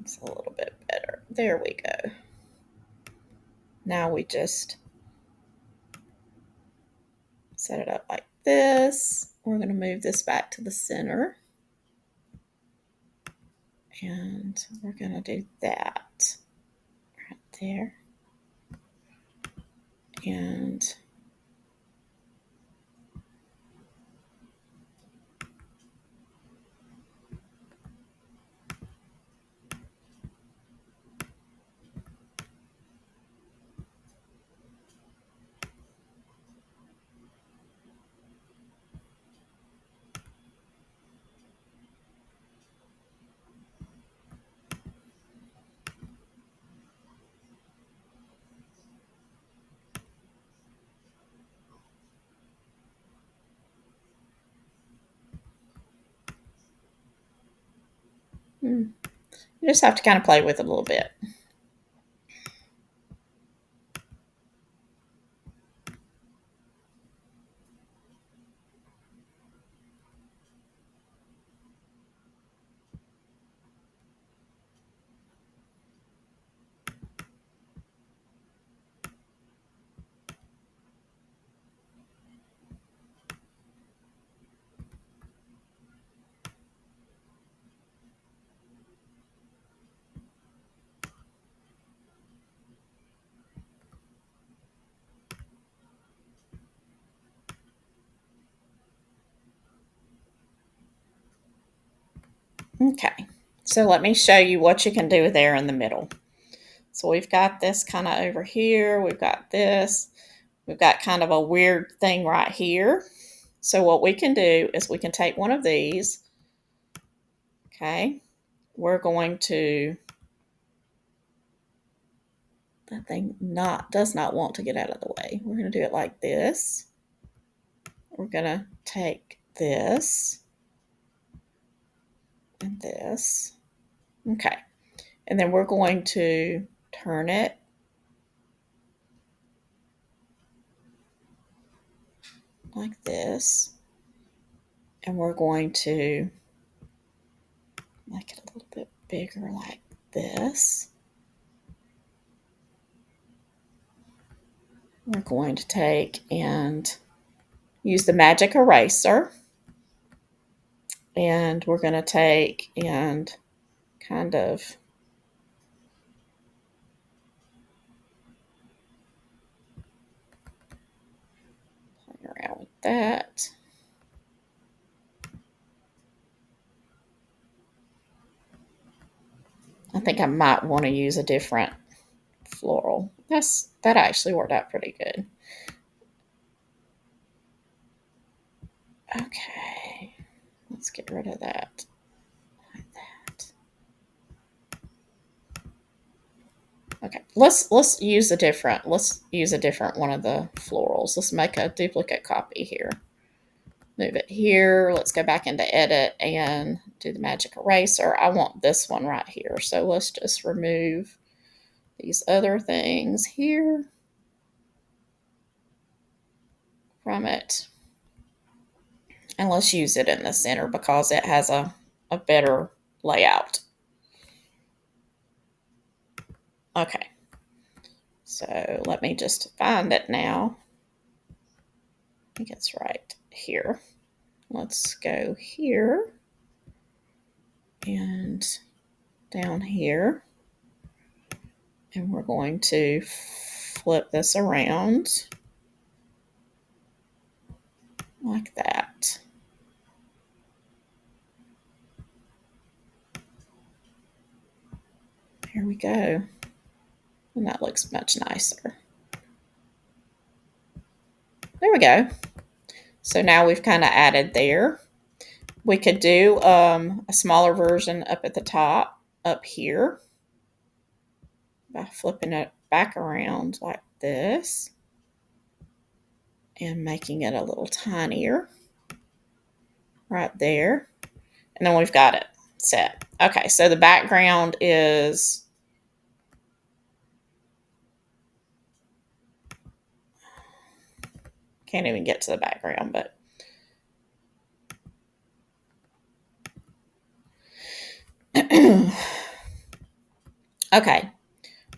it's a little bit better. There we go. Now we just set it up like this. We're going to move this back to the center. And we're going to do that right there. And you just have to kind of play with it a little bit. Okay, so let me show you what you can do there in the middle. So we've got this kind of over here. We've got this. We've got kind of a weird thing right here. So what we can do is we can take one of these. Okay, we're going to, that thing does not want to get out of the way. We're going to do it like this. We're going to take this and this. Okay, and then we're going to turn it like this, and we're going to make it a little bit bigger like this. We're going to take and use the magic eraser, and we're going to take and kind of play around with that. I think I might want to use a different floral. That actually worked out pretty good. Okay, let's get rid of that. Like that. Okay, let's use a different one of the florals. Let's make a duplicate copy here. Move it here. Let's go back into edit and do the magic eraser. I want this one right here. So let's just remove these other things here from it. And let's use it in the center because it has a better layout. Okay, so let me just find it now. I think it's right here. Let's go here and down here. And we're going to flip this around like that. Here we go. And that looks much nicer. There we go. So now we've kind of added there. We could do a smaller version up at the top, up here, by flipping it back around like this and making it a little tinier right there. And then we've got it set. Okay, so the background is, can't even get to the background, but okay.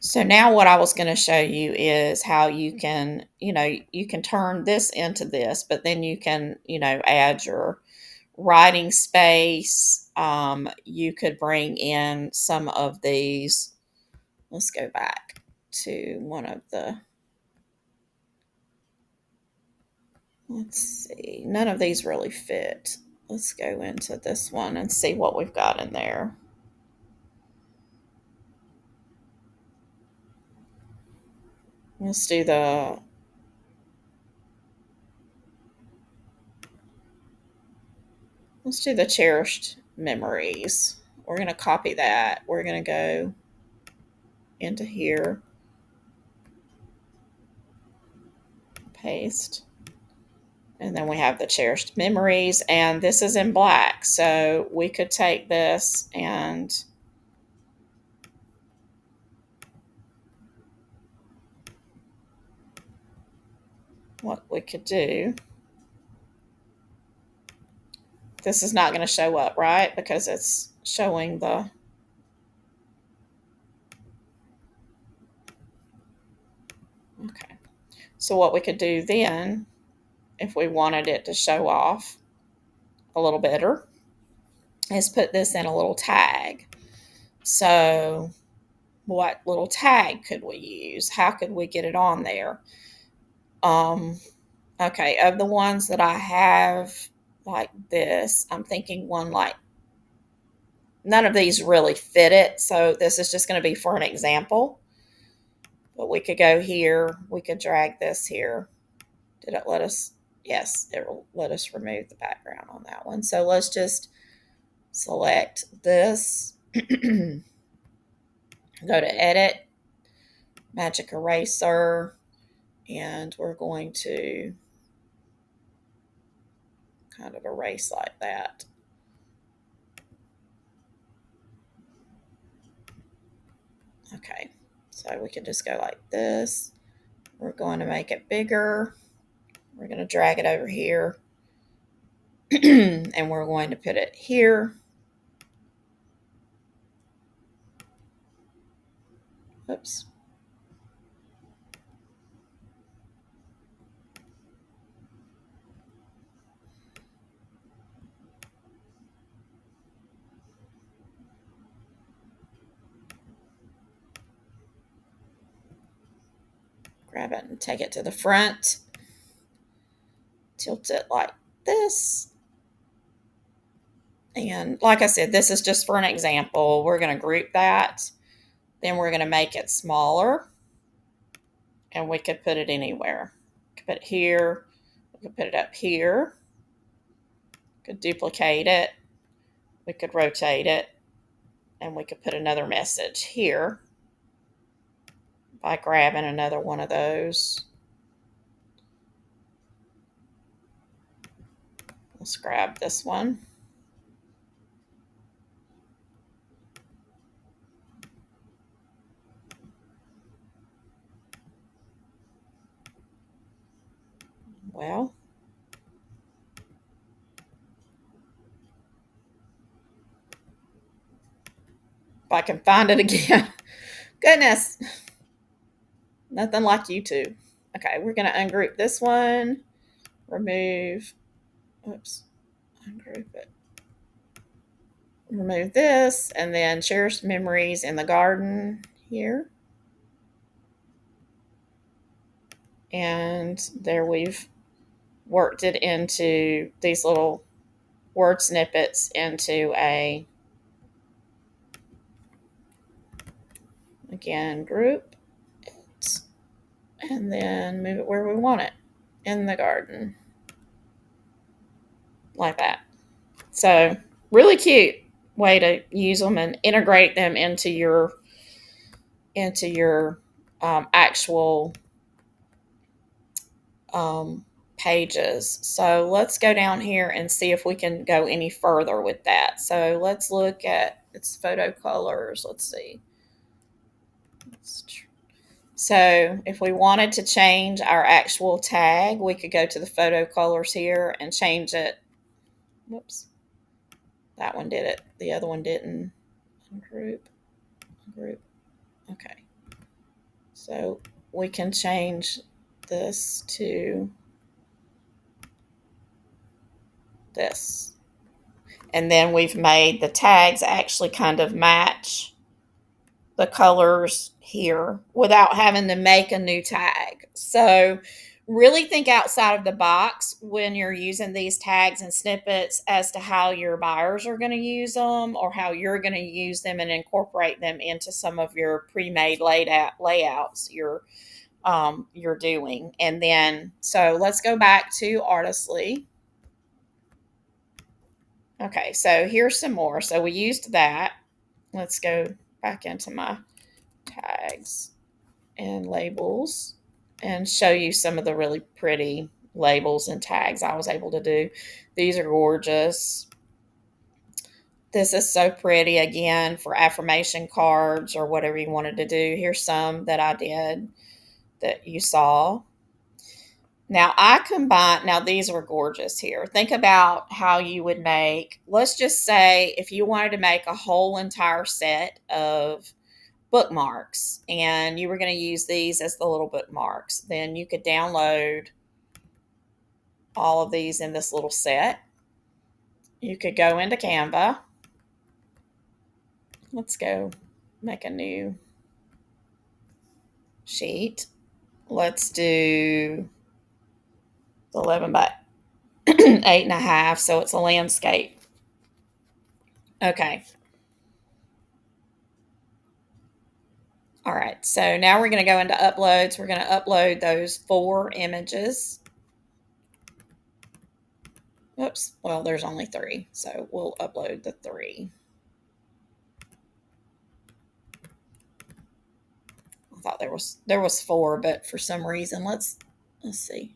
So now what I was going to show you is how you can, you can turn this into this, but then you can, add your writing space. You could bring in some of these. Let's go back to one of the, let's see, none of these really fit. Let's go into this one and see what we've got in there. Let's do the cherished memories. We're going to copy that. We're going to go into here, paste, and then we have the cherished memories, and this is in black. So we could take this and what we could do, this is not going to show up, right? Because it's showing the, okay. So what we could do then, if we wanted it to show off a little better, is put this in a little tag. So what little tag could we use? How could we get it on there? Okay, of the ones that I have like this, I'm thinking one like, none of these really fit it, so this is just going to be for an example. But we could go here, we could drag this here. Did it let us? Yes, it will let us remove the background on that one. So let's just select this, go to edit, magic eraser, and we're going to kind of erase like that. Okay, so we can just go like this. We're going to make it bigger. We're going to drag it over here. And we're going to put it here. Oops. Grab it and take it to the front. Tilt it like this. And like I said, this is just for an example. We're going to group that. Then we're going to make it smaller. And we could put it anywhere. We could put it here. We could put it up here. We could duplicate it. We could rotate it. And we could put another message here by grabbing another one of those. Let's grab this one. Well, I can find it again. Goodness. Nothing like YouTube. Okay, we're going to ungroup this one. Remove. Oops. Ungroup it. Remove this. And then cherished memories in the garden here. And there we've worked it into these little word snippets into a, again, group it, and then move it where we want it in the garden, like that. So really cute way to use them and integrate them into your actual pages. So let's go down here and see if we can go any further with that. So let's look at its photo colors. Let's see. So if we wanted to change our actual tag, we could go to the photo colors here and change it. Whoops. That one did it. The other one didn't. Group. Okay. So we can change this to this. And then we've made the tags actually kind of match the colors here without having to make a new tag. So really think outside of the box when you're using these tags and snippets as to how your buyers are going to use them or how you're going to use them and incorporate them into some of your pre-made layouts you're doing. And then, so let's go back to Artistly. Okay, so here's some more. So we used that. Let's go back into my tags and labels and show you some of the really pretty labels and tags I was able to do. These are gorgeous. This is so pretty, again, for affirmation cards or whatever you wanted to do. Here's some that I did that you saw. Now these were gorgeous here. Think about how you would make, let's just say if you wanted to make a whole entire set of bookmarks and you were going to use these as the little bookmarks, then you could download all of these in this little set. You could go into Canva. Let's go make a new sheet. Let's do 11 by 8.5, so it's a landscape. Okay. All right, so now we're going to go into uploads. We're going to upload those 4 images. Oops, well, there's only 3, so we'll upload the 3. I thought there was 4, but for some reason, let's see.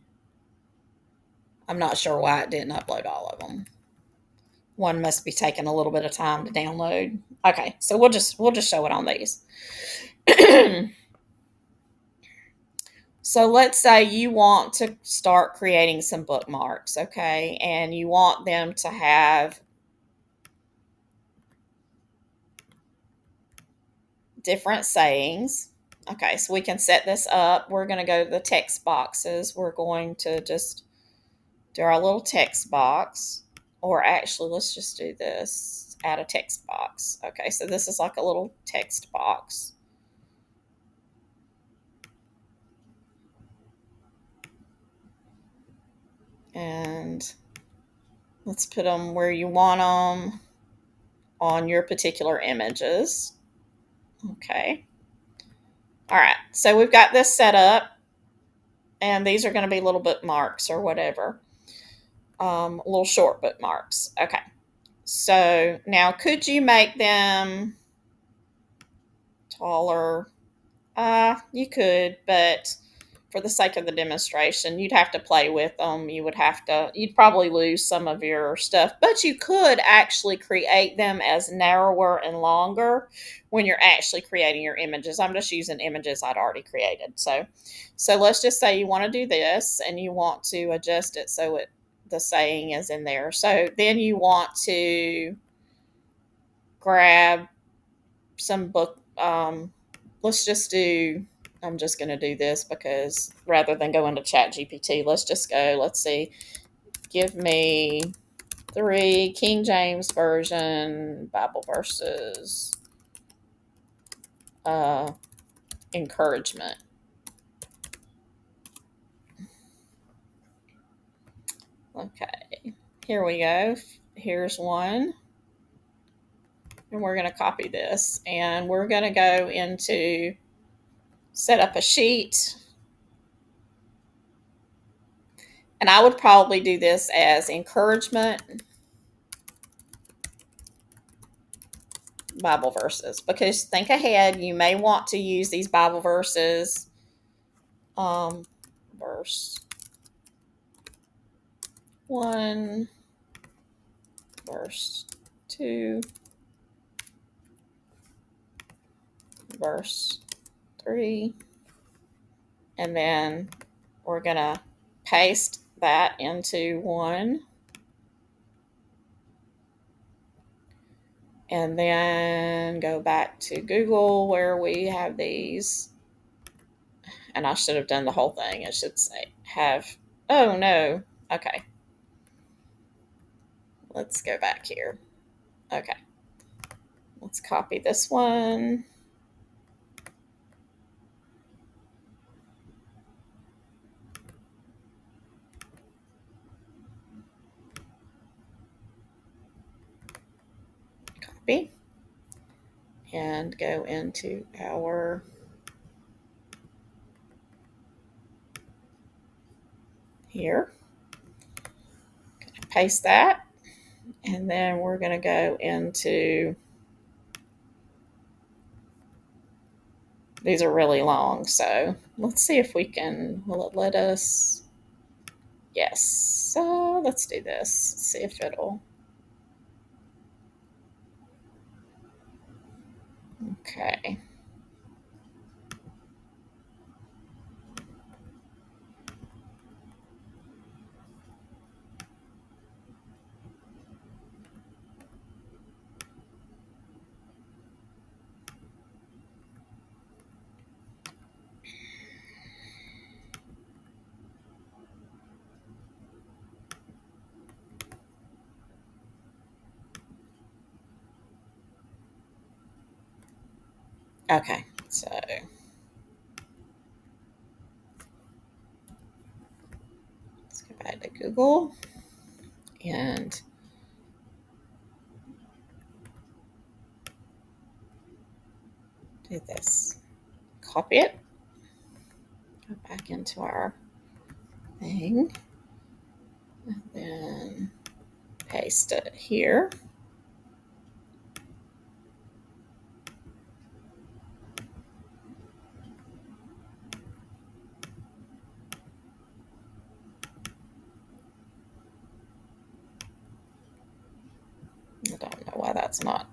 I'm not sure why it didn't upload all of them. One must be taking a little bit of time to download. Okay, so we'll just show it on these. So let's say you want to start creating some bookmarks, okay? And you want them to have different sayings. Okay, so we can set this up. We're going to go to the text boxes. We're going to just do our little text box. Or actually, let's just do this. Add a text box. Okay, so this is like a little text box. And let's put them where you want them on your particular images. Okay. All right, so we've got this set up, and these are going to be little bookmarks or whatever, little short bookmarks. Okay, so now could you make them taller? You could, but for the sake of the demonstration, you'd have to play with them. You'd probably lose some of your stuff, but you could actually create them as narrower and longer when you're actually creating your images. I'm just using images I'd already created. So let's just say you want to do this and you want to adjust it so the saying is in there. So then you want to grab some book. Let's just do. I'm just going to do this because rather than go into Chat GPT, let's just go. Let's see. Give me 3 King James Version Bible verses. Encouragement. Okay, here we go. Here's one. And we're going to copy this. And we're going to go into set up a sheet. And I would probably do this as encouragement Bible verses, because think ahead. You may want to use these Bible verses. Verse 1, verse 2, verse 3, and then we're going to paste that into one. And then go back to Google where we have these. And I should have done the whole thing. It should say have. Oh, no. Okay. Let's go back here. Okay. Let's copy this one. Copy. And go into our here. Paste that. And then we're going to go into, these are really long, so let's see if we can, will it let us? Yes. So let's do this. See if it'll. Okay. Okay, so let's go back to Google and do this. Copy it. Go back into our thing. And then paste it here. I don't know why that's not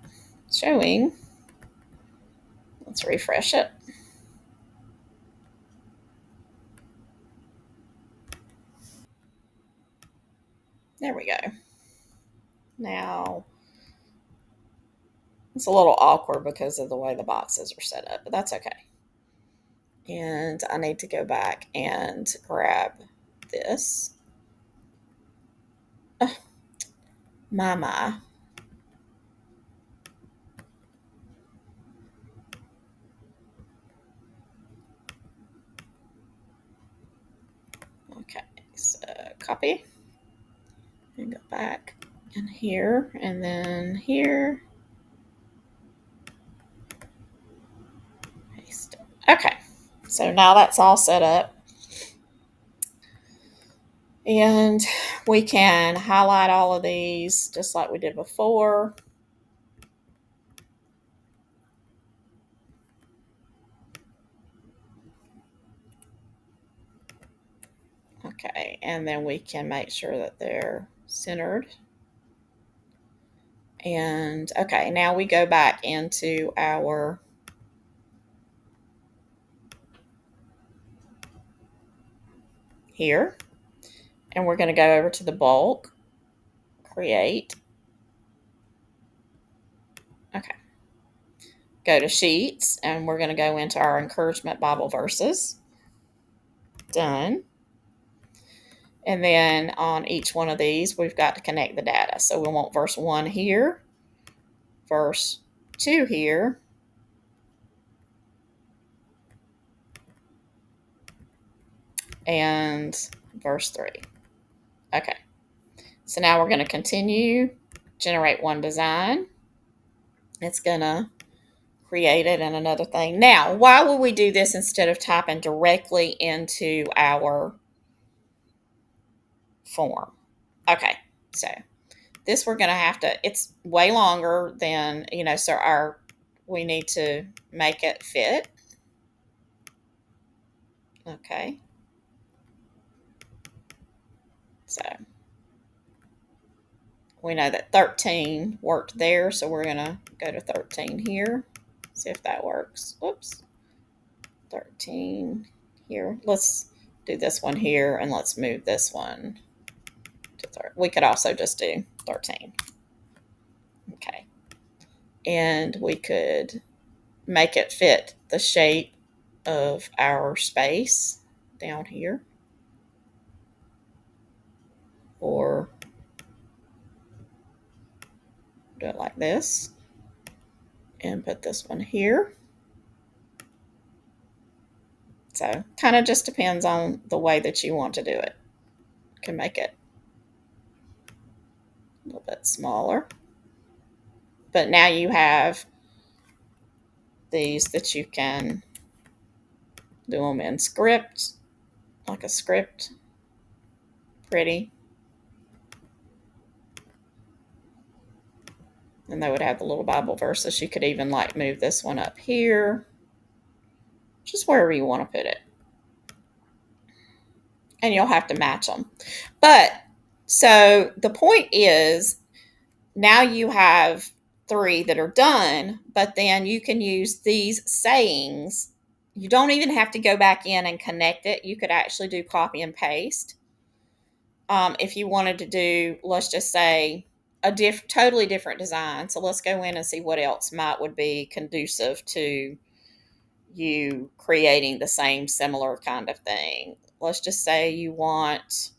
showing. Let's refresh it. There we go. Now, it's a little awkward because of the way the boxes are set up, but that's okay. And I need to go back and grab this. My. Okay, so copy and go back in here and then here. Paste it. Okay, so now that's all set up. And we can highlight all of these just like we did before. Okay, and then we can make sure that they're centered. And okay, now we go back into our here, and we're going to go over to the bulk, create. Okay. Go to Sheets, and we're going to go into our encouragement Bible verses. Done. And then on each one of these, we've got to connect the data. So we want verse 1 here, verse 2 here, and verse 3. Okay. So now we're going to continue, generate one design. It's going to create it in another thing. Now, why would we do this instead of typing directly into our form? Okay, so this we're going to have to, it's way longer than, so we need to make it fit. Okay. So we know that 13 worked there, so we're going to go to 13 here. See if that works. Whoops. 13 here. Let's do this one here, and let's move this one to 13. We could also just do 13. Okay. And we could make it fit the shape of our space down here. Or do it like this and put this one here. So kind of just depends on the way that you want to do it. You can make it a little bit smaller. But now you have these that you can do them in script, like a script. Pretty. And they would have the little Bible verses. You could even like move this one up here, just wherever you want to put it. And you'll have to match them. But so the point is, now you have 3 that are done, but then you can use these sayings. You don't even have to go back in and connect it. You could actually do copy and paste. If you wanted to do, let's just say, a totally different design. So let's go in and see what else would be conducive to you creating the same similar kind of thing. Let's just say you want,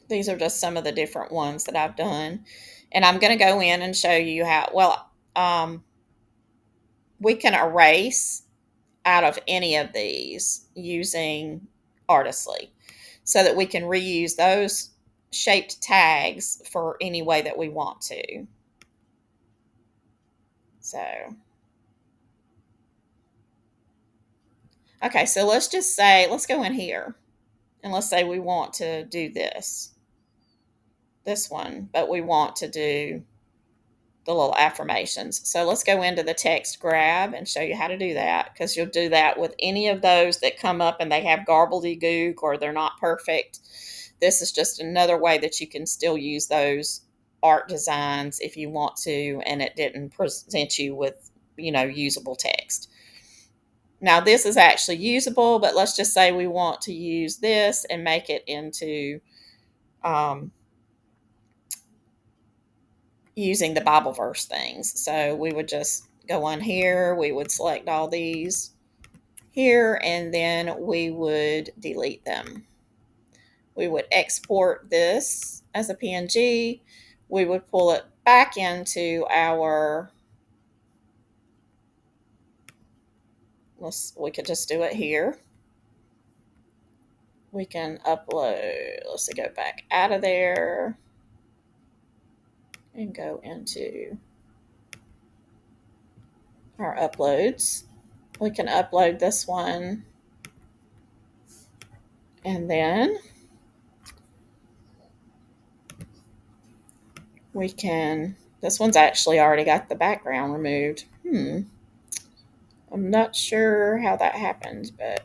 these are just some of the different ones that I've done. And I'm going to go in and show you how, we can erase out of any of these using Artistly, so that we can reuse those shaped tags for any way that we want to. So, okay, so let's just say, let's go in here and let's say we want to do this one, but we want to do the little affirmations. So let's go into the text grab and show you how to do that, because you'll do that with any of those that come up and they have gobbledygook or they're not perfect. This is just another way that you can still use those art designs if you want to, and it didn't present you with, usable text. Now this is actually usable, but let's just say we want to use this and make it into using the Bible verse things. So we would just go on here, we would select all these here, and then we would delete them. We would export this as a PNG. We would pull it back into our, we could just do it here. We can upload, let's see, go back out of there and go into our uploads. We can upload this one, and then we can, this one's actually already got the background removed. I'm not sure how that happened, but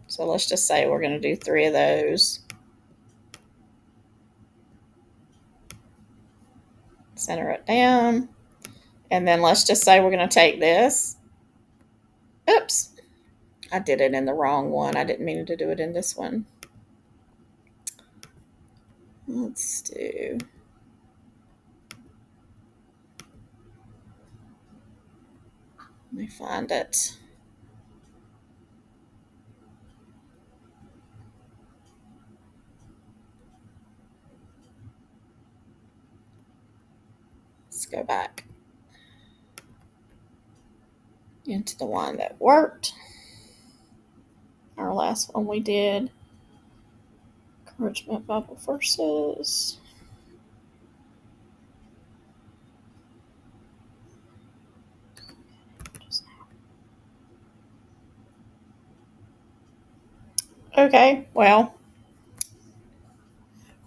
so let's just say we're going to do 3 of those. Center it down. And then let's just say we're going to take this. Oops. I did it in the wrong one. I didn't mean to do it in this one. Let's do. Let me find it. Let's go back into the one that worked. Our last one we did. Encouragement Bible verses. Okay, well,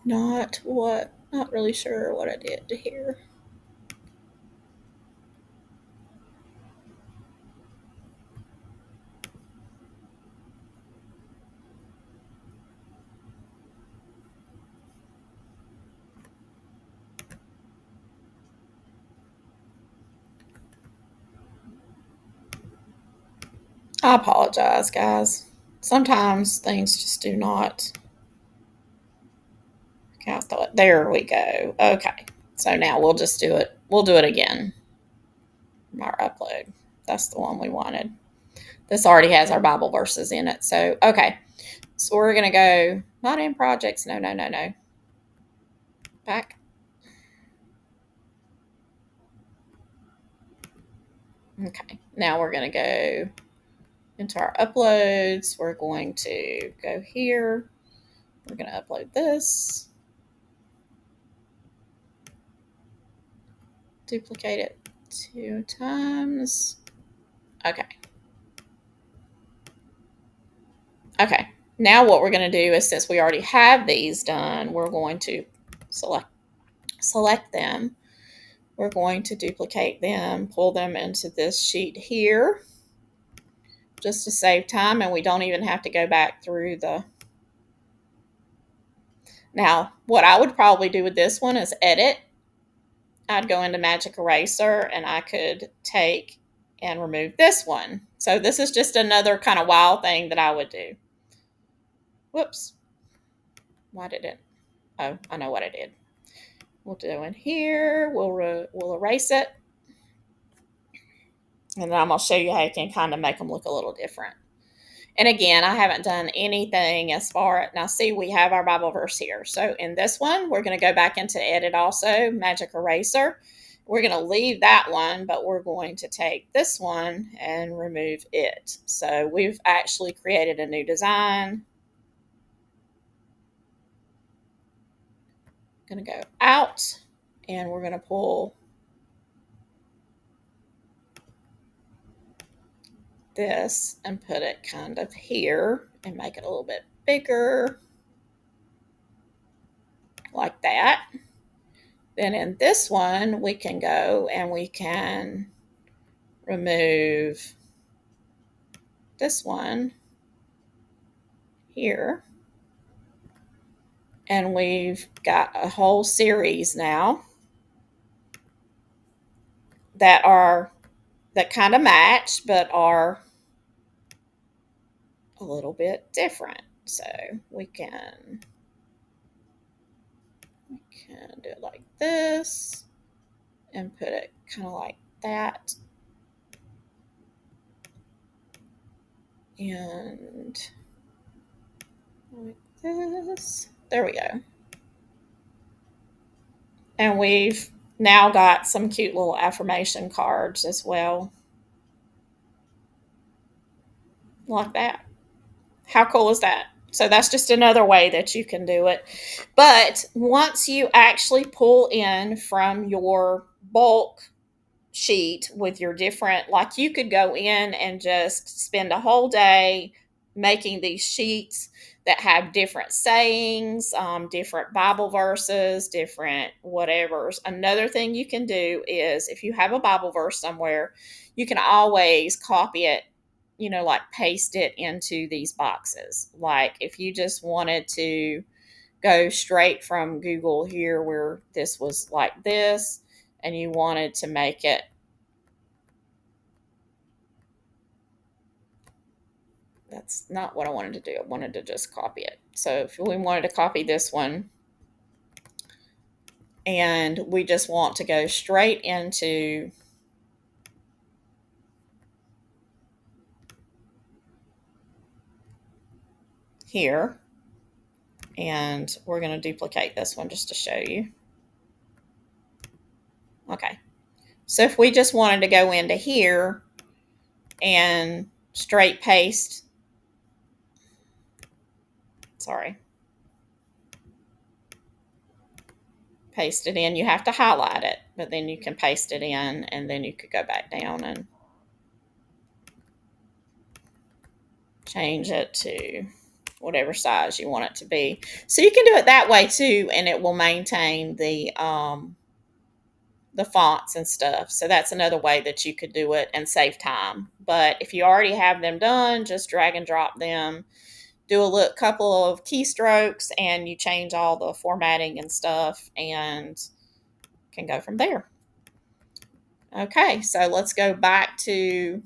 not really sure what I did here. I apologize, guys. Sometimes things just do not count. There we go. Okay. So now we'll just do it. We'll do it again. Our upload. That's the one we wanted. This already has our Bible verses in it. So, okay. So we're going to go, not in projects. No. Back. Okay. Now we're going to go into our uploads. We're going to go here. We're going to upload this. Duplicate it 2 times. Okay. Okay. Now what we're going to do is, since we already have these done, we're going to select them. We're going to duplicate them, pull them into this sheet here, just to save time, and we don't even have to go back through the. Now, what I would probably do with this one is edit. I'd go into Magic Eraser and I could take and remove this one. So this is just another kind of wild thing that I would do. Whoops. Why did it? Oh, I know what I did. We'll do in here. We'll erase it. And then I'm going to show you how you can kind of make them look a little different. And again, I haven't done anything as far. Now, see, we have our Bible verse here. So in this one, we're going to go back into edit also, Magic Eraser. We're going to leave that one, but we're going to take this one and remove it. So we've actually created a new design. I'm going to go out, and we're going to pull this and put it kind of here and make it a little bit bigger, like that. Then in this one, we can go and we can remove this one here. And we've got a whole series now that kind of match, but are a little bit different. So we can do it like this and put it kind of like that. And like this. There we go. And we've now got some cute little affirmation cards as well. Like that. How cool is that? So that's just another way that you can do it. But once you actually pull in from your bulk sheet with your different, like you could go in and just spend a whole day making these sheets that have different sayings, different Bible verses, different whatevers. Another thing you can do is, if you have a Bible verse somewhere, you can always copy it, like paste it into these boxes. Like if you just wanted to go straight from Google here, where this was like this, and you wanted to make it, that's not what I wanted to do. I wanted to just copy it. So if we wanted to copy this one, And we just want to go straight into here. And we're going to duplicate this one just to show you. Okay. So if we just wanted to go into here and straight paste, paste it in, you have to highlight it, but then you can paste it in, and then you could go back down and change it to whatever size you want it to be. So you can do it that way too, and it will maintain the fonts and stuff. So that's another way that you could do it and save time. But if you already have them done, just drag and drop them, do a couple of keystrokes, and you change all the formatting and stuff, and can go from there. Okay, so let's go back to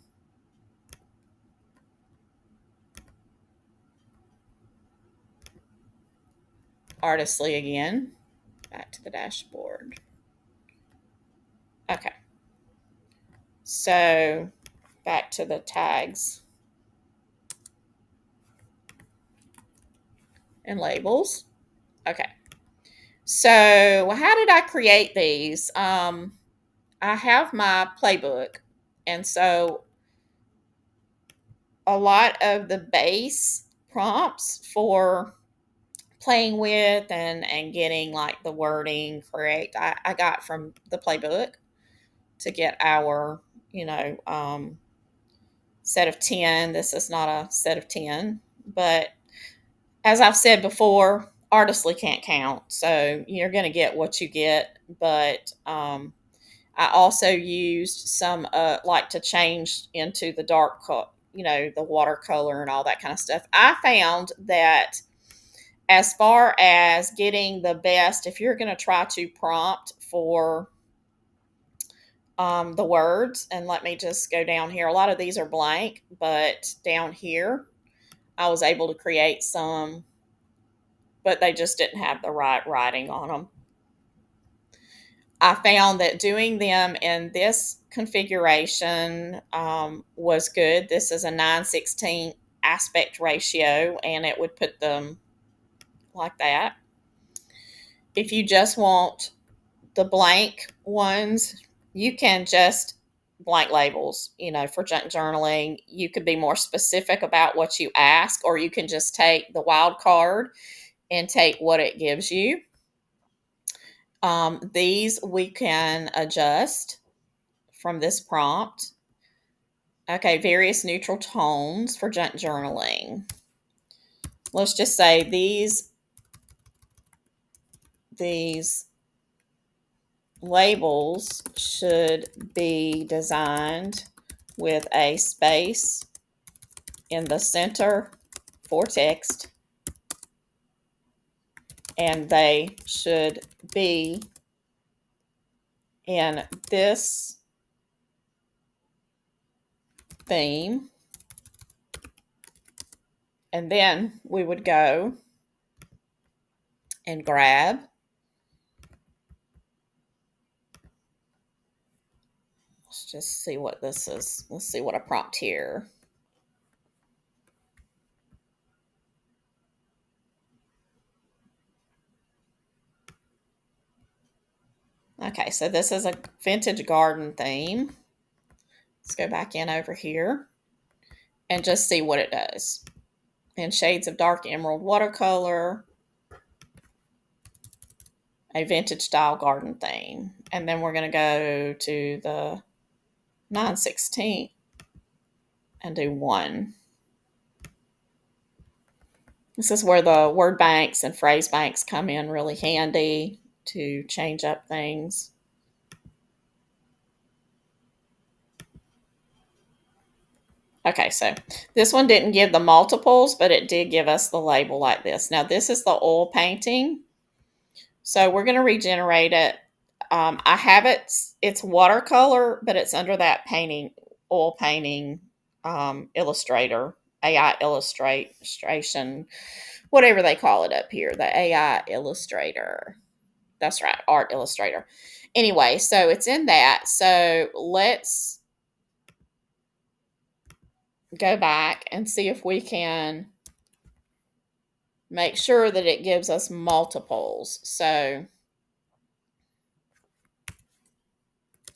Artistly again, back to the dashboard. Okay, so back to the tags and labels. Okay, so how did I create these? I have my playbook, and so a lot of the base prompts for playing with and getting like the wording correct, I got from the playbook to get our, set of 10. This is not a set of 10, but as I've said before, Artistly can't count. So you're going to get what you get. But I also used some, like to change into the dark, the watercolor and all that kind of stuff. I found that as far as getting the best, if you're going to try to prompt for the words, and let me just go down here. A lot of these are blank, but down here, I was able to create some, but they just didn't have the right writing on them. I found that doing them in this configuration was good. This is a 9:16 aspect ratio, and it would put them like that. If you just want the blank ones, you can just blank labels, for junk journaling. You could be more specific about what you ask, or you can just take the wild card and take what it gives you. These we can adjust from this prompt. Okay, various neutral tones for junk journaling. Let's just say these labels should be designed with a space in the center for text, and they should be in this theme. And then we would go and grab, let's just see what this is. Let's see what I prompt here. Okay, so this is a vintage garden theme. Let's go back in over here and just see what it does. In shades of dark emerald watercolor, a vintage style garden theme. And then we're going to go to the 9:16 and do 1. This is where the word banks and phrase banks come in really handy to change up things. Okay, so this one didn't give the multiples, but it did give us the label like this. Now, this is the oil painting. So we're going to regenerate it. I have it's watercolor, but it's under that oil painting illustrator, AI illustration, whatever they call it up here, the AI illustrator. That's right, Art Illustrator. Anyway, so it's in that. So let's go back and see if we can make sure that it gives us multiples. So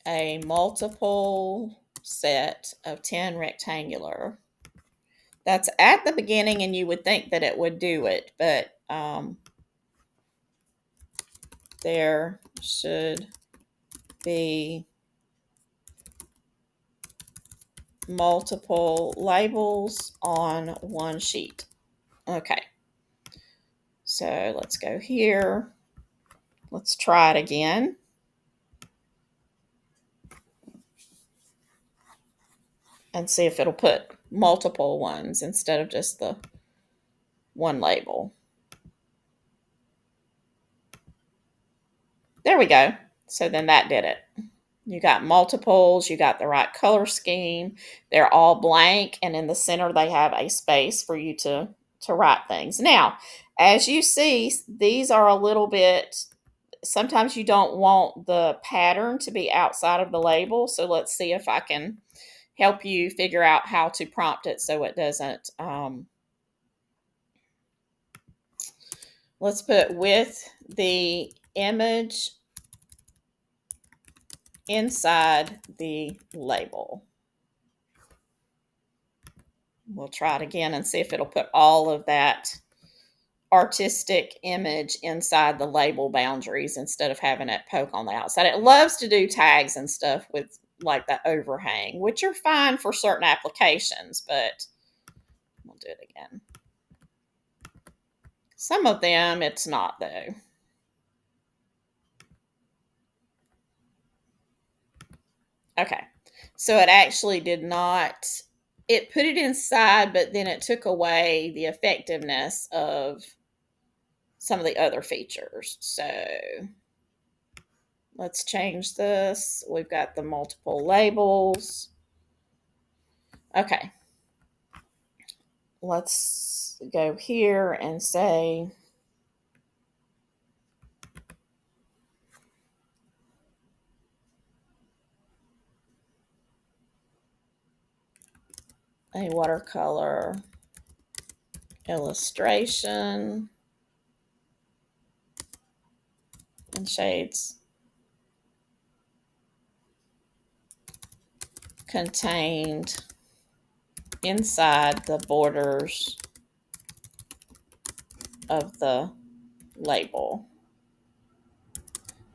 a multiple set of 10 rectangular. That's at the beginning, and you would think that it would do it, but there should be multiple labels on one sheet. Okay, so let's go here. Let's try it again. And see if it'll put multiple ones instead of just the one label. There we go. So then that did it. You got multiples, you got the right color scheme. They're all blank, and in the center they have a space for you to write things. Now, as you see, these are a little bit, sometimes you don't want the pattern to be outside of the label. So let's see if I can help you figure out how to prompt it so it doesn't. Let's put with the image inside the label. We'll try it again and see if it'll put all of that artistic image inside the label boundaries instead of having it poke on the outside. It loves to do tags and stuff with like the overhang, which are fine for certain applications, but we'll do it again. Some of them it's not though. Okay, so it actually did not, it put it inside, but then it took away the effectiveness of some of the other features. So let's change this. We've got the multiple labels. Okay, let's go here and say a watercolor illustration and shades contained inside the borders of the label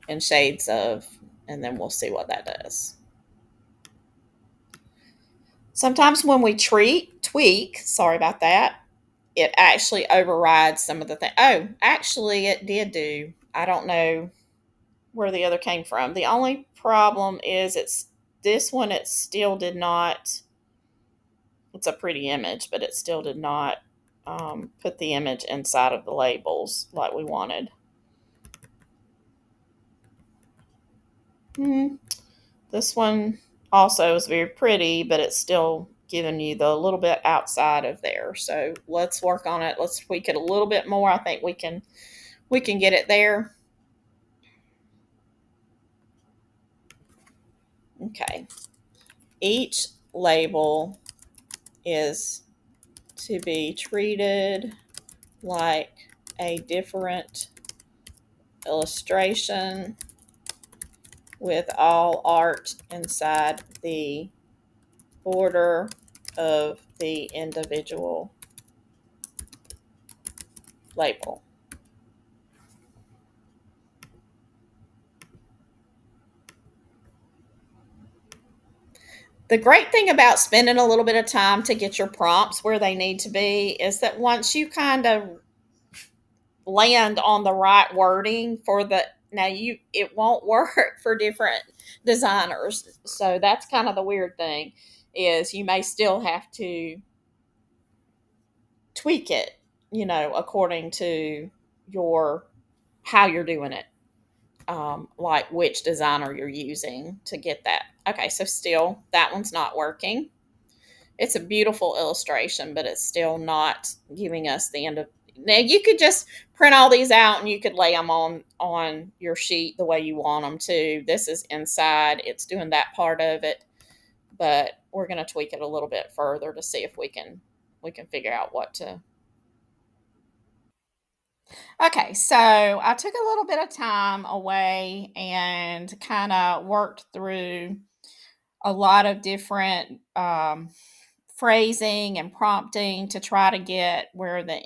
in shades of, and then we'll see what that does. Sometimes when we tweak, sorry about that, it actually overrides some of the things. Oh, actually it did do. I don't know where the other came from. The only problem is it's this one, it still did not, it's a pretty image, but it still did not put the image inside of the labels like we wanted. This one also is very pretty, but it's still giving you the little bit outside of there. So let's work on it. Let's tweak it a little bit more. I think we can get it there. Okay. Each label is to be treated like a different illustration with all art inside the border of the individual label. The great thing about spending a little bit of time to get your prompts where they need to be is that once you kind of land on the right wording for the, now you, it won't work for different designers. So that's kind of the weird thing, is you may still have to tweak it, according to your, how you're doing it. Like which designer you're using to get that. Okay, so still that one's not working. It's a beautiful illustration, but it's still not giving us the Now you could just print all these out and you could lay them on your sheet the way you want them to. This is inside. It's doing that part of it, but we're going to tweak it a little bit further to see if we can figure out what to. Okay, so I took a little bit of time away and kind of worked through a lot of different phrasing and prompting to try to get where the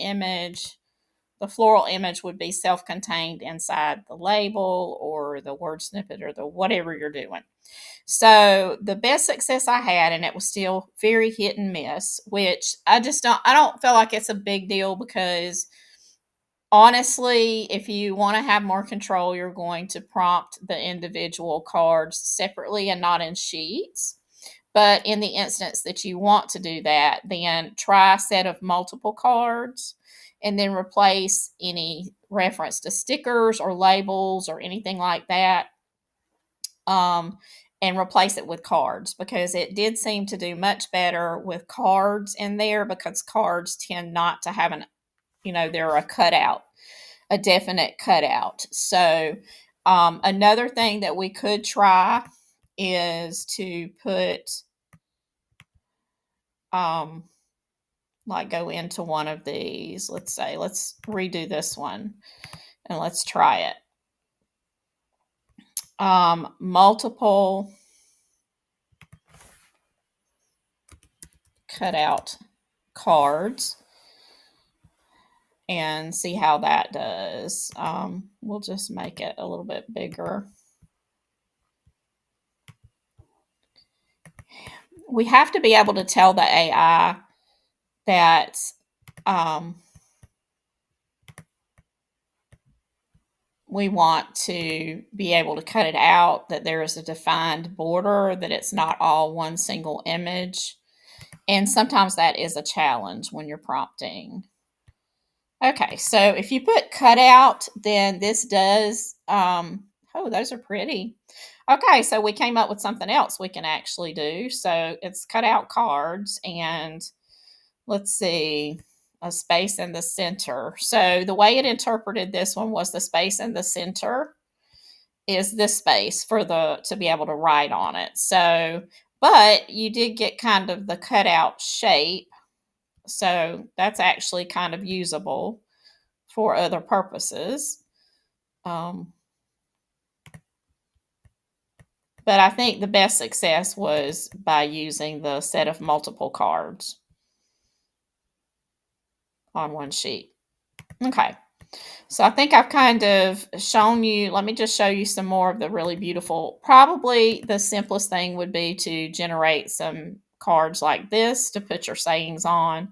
floral image would be self-contained inside the label or the word snippet or the whatever you're doing. So the best success I had, and it was still very hit and miss, which I don't feel like it's a big deal because honestly, if you want to have more control, you're going to prompt the individual cards separately and not in sheets. But in the instance that you want to do that, then try a set of multiple cards and then replace any reference to stickers or labels or anything like that, um, and replace it with cards because it did seem to do much better with cards in there because cards tend not to have they're a definite cutout. So, another thing that we could try is to put, um, like go into one of these. Let's redo this one and let's try it. Multiple cutout cards and see how that does. We'll just make it a little bit bigger. We have to be able to tell the AI that we want to be able to cut it out, that there is a defined border, that it's not all one single image. And sometimes that is a challenge when you're prompting. Okay, so if you put cutout, then this does, oh, those are pretty. Okay, so we came up with something else we can actually do. So it's cutout cards and let's see, a space in the center. So the way it interpreted this one was the space in the center is this space to be able to write on it. So, but you did get kind of the cutout shape. So that's actually kind of usable for other purposes. But I think the best success was by using the set of multiple cards on one sheet. Okay. So I think I've kind of shown you, let me just show you some more of the really beautiful, probably the simplest thing would be to generate some cards like this to put your sayings on,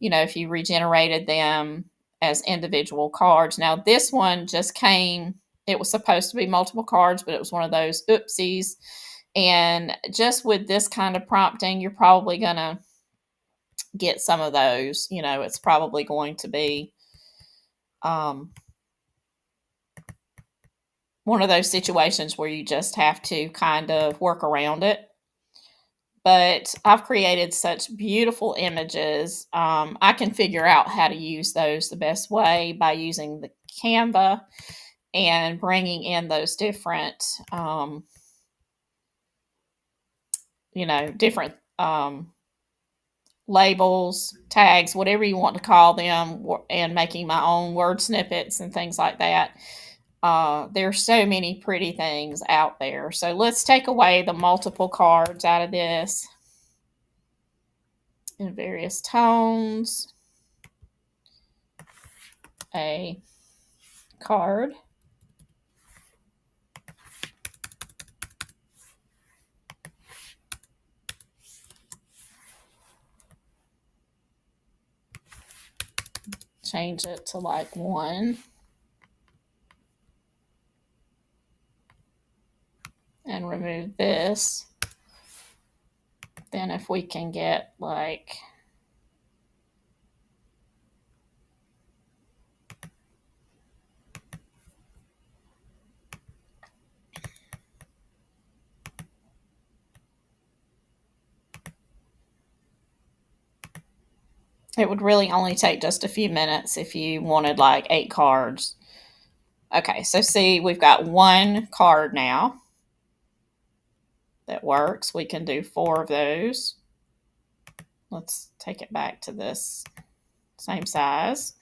if you regenerated them as individual cards. Now this one just came, it was supposed to be multiple cards, but it was one of those oopsies. And just with this kind of prompting, you're probably going to get some of those, it's probably going to be, one of those situations where you just have to kind of work around it. But I've created such beautiful images. I can figure out how to use those the best way by using the Canva and bringing in those different, different labels, tags, whatever you want to call them, and making my own word snippets and things like that. There's so many pretty things out there. So let's take away the multiple cards out of this in various tones. A card. Change it to like 1. And remove this. Then if we can get like It would really only take just a few minutes if you wanted like 8 cards. Okay, so see, we've got 1 card now that works. We can do 4 of those. Let's take it back to this same size.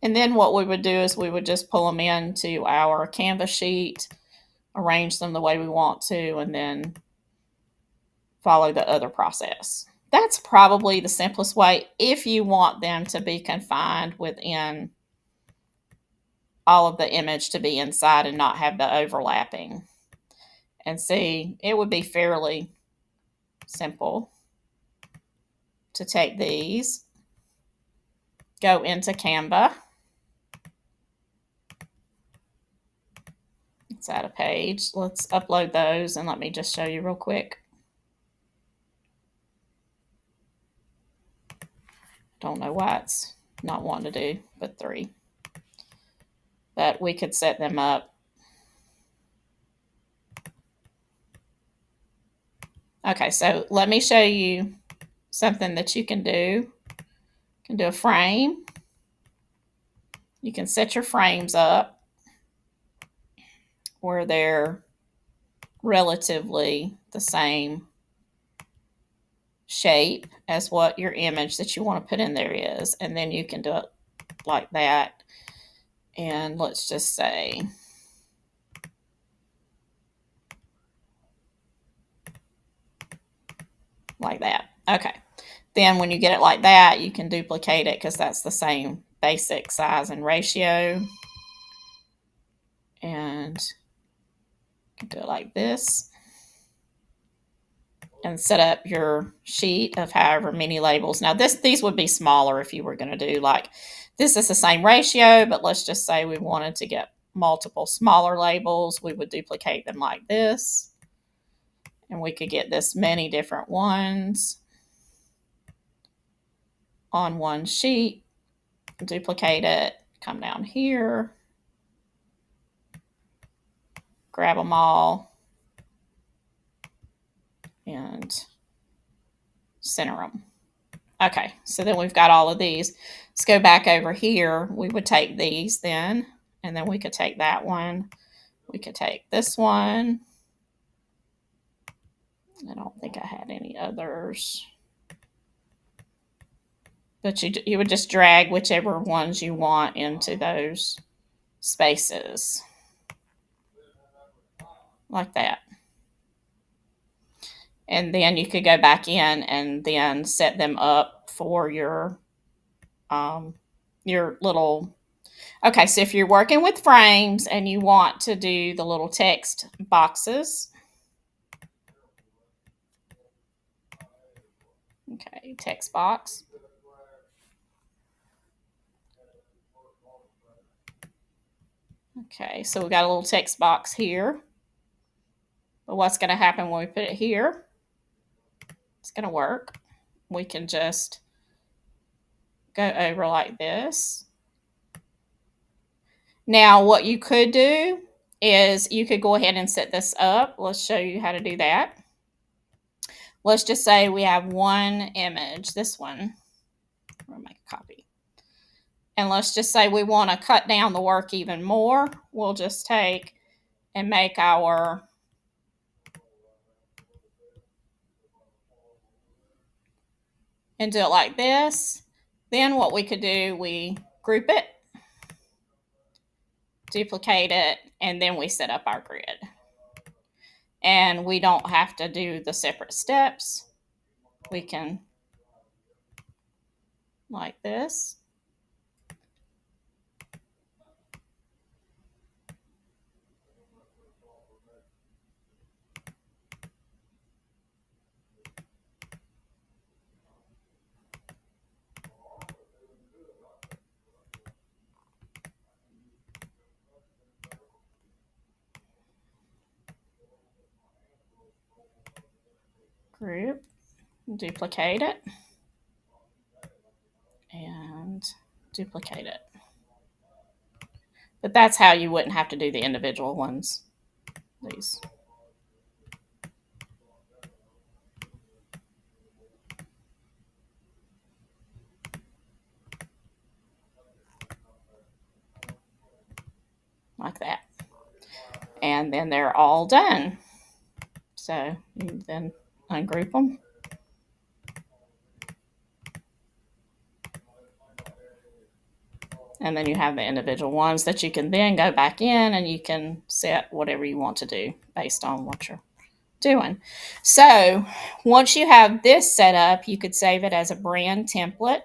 And then what we would do is we would just pull them into our Canvas sheet, arrange them the way we want to, and then follow the other process. That's probably the simplest way if you want them to be confined within all of the image to be inside and not have the overlapping. And see, it would be fairly simple to take these, go into Canva. Let's add a page. Let's upload those and let me just show you real quick. Don't know why it's not wanting to do, but 3. But we could set them up. Okay, so let me show you something that you can do. You can do a frame. You can set your frames up where they're relatively the same shape as what your image that you want to put in there is. And then you can do it like that. And let's just say like that. Okay. Then when you get it like that, you can duplicate it because that's the same basic size and ratio. And you can do it like this. And set up your sheet of however many labels. Now these would be smaller if you were going to do like, this is the same ratio, but let's just say we wanted to get multiple smaller labels. We would duplicate them like this. And we could get this many different ones on one sheet, duplicate it, come down here, grab them all, and center them. Okay, so then we've got all of these. Let's go back over here. We would take these then, and then we could take that one. We could take this one. I don't think I had any others. But you would just drag whichever ones you want into those spaces. Like that. And then you could go back in and then set them up for your little. Okay, so if you're working with frames and you want to do the little text boxes, okay, text box. Okay, so we got a little text box here. But what's going to happen when we put it here? It's going to work. We can just go over like this. Now, what you could do is you could go ahead and set this up. Let's show you how to do that. Let's just say we have one image, this one. We'll make a copy. And let's just say we want to cut down the work even more. We'll just take and make our and do it like this. Then what we could do, we group it, duplicate it, and then we set up our grid. And we don't have to do the separate steps. We can, like this. Group, duplicate it, and duplicate it. But that's how you wouldn't have to do the individual ones. These. and then they're all done. So you then ungroup them. And then you have the individual ones that you can then go back in and you can set whatever you want to do based on what you're doing. So once you have this set up, you could save it as a brand template.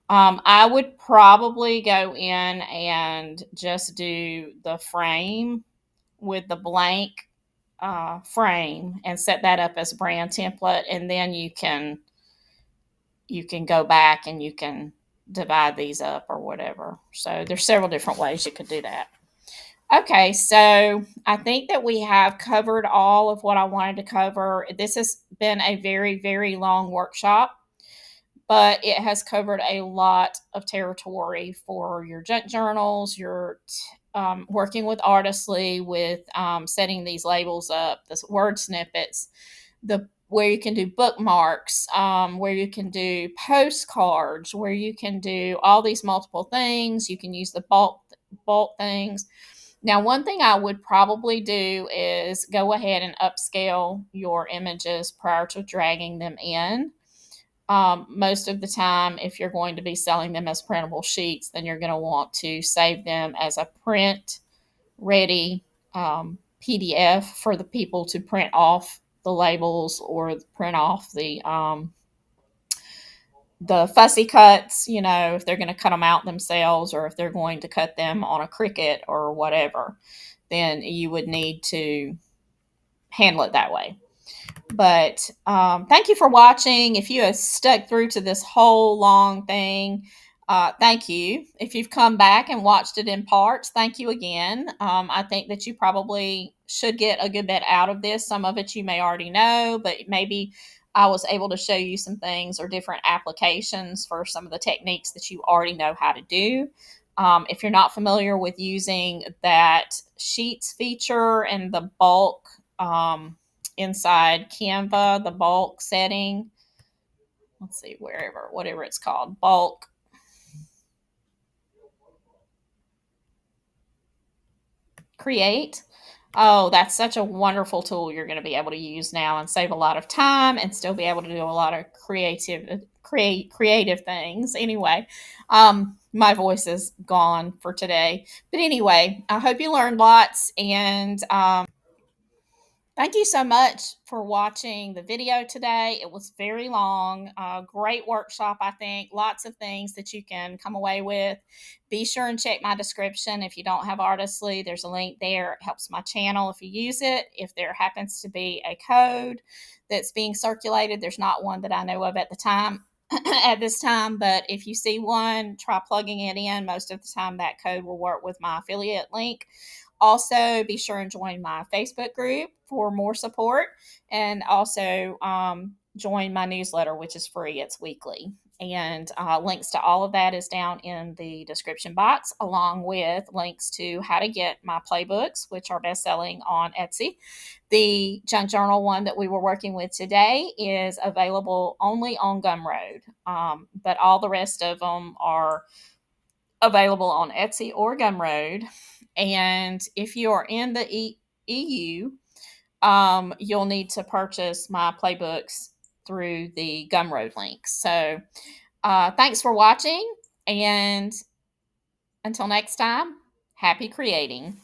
I would probably go in and just do the frame with the blank frame and set that up as a brand template, and then you can go back and you can divide these up or whatever. So there's several different ways you could do that. Okay, so I think that we have covered all of what I wanted to cover. This has been a very, very long workshop, but it has covered a lot of territory for your junk journals, your working with Artistly, with setting these labels up, the word snippets, the where you can do bookmarks, where you can do postcards, where you can do all these multiple things. You can use the bulk things. Now, one thing I would probably do is go ahead and upscale your images prior to dragging them in. Most of the time, if you're going to be selling them as printable sheets, then you're going to want to save them as a print ready PDF for the people to print off the labels or print off the fussy cuts, if they're going to cut them out themselves or if they're going to cut them on a Cricut or whatever, then you would need to handle it that way. But thank you for watching. If you have stuck through to this whole long thing, thank you. If you've come back and watched it in parts, thank you again. I think that you probably should get a good bit out of this. Some of it you may already know, but maybe I was able to show you some things or different applications for some of the techniques that you already know how to do. If you're not familiar with using that sheets feature and the bulk inside Canva, the bulk setting, let's see, whatever it's called, bulk create. Oh, that's such a wonderful tool you're going to be able to use now and save a lot of time and still be able to do a lot of creative things. Anyway, my voice is gone for today. But anyway, I hope you learned lots, and thank you so much for watching the video today. It was very long, great workshop, I think. Lots of things that you can come away with. Be sure and check my description. If you don't have Artistly, there's a link there. It helps my channel if you use it. If there happens to be a code that's being circulated, there's not one that I know of at the time. At this time, but if you see one, try plugging it in. Most of the time that code will work with my affiliate link. Also, be sure and join my Facebook group for more support, and also join my newsletter, which is free. It's weekly. And links to all of that is down in the description box, along with links to how to get my playbooks, which are best-selling on Etsy. The junk journal one that we were working with today is available only on Gumroad, but all the rest of them are available on Etsy or Gumroad. And if you are in the EU, you'll need to purchase my playbooks through the Gumroad link. So thanks for watching, and until next time, happy creating.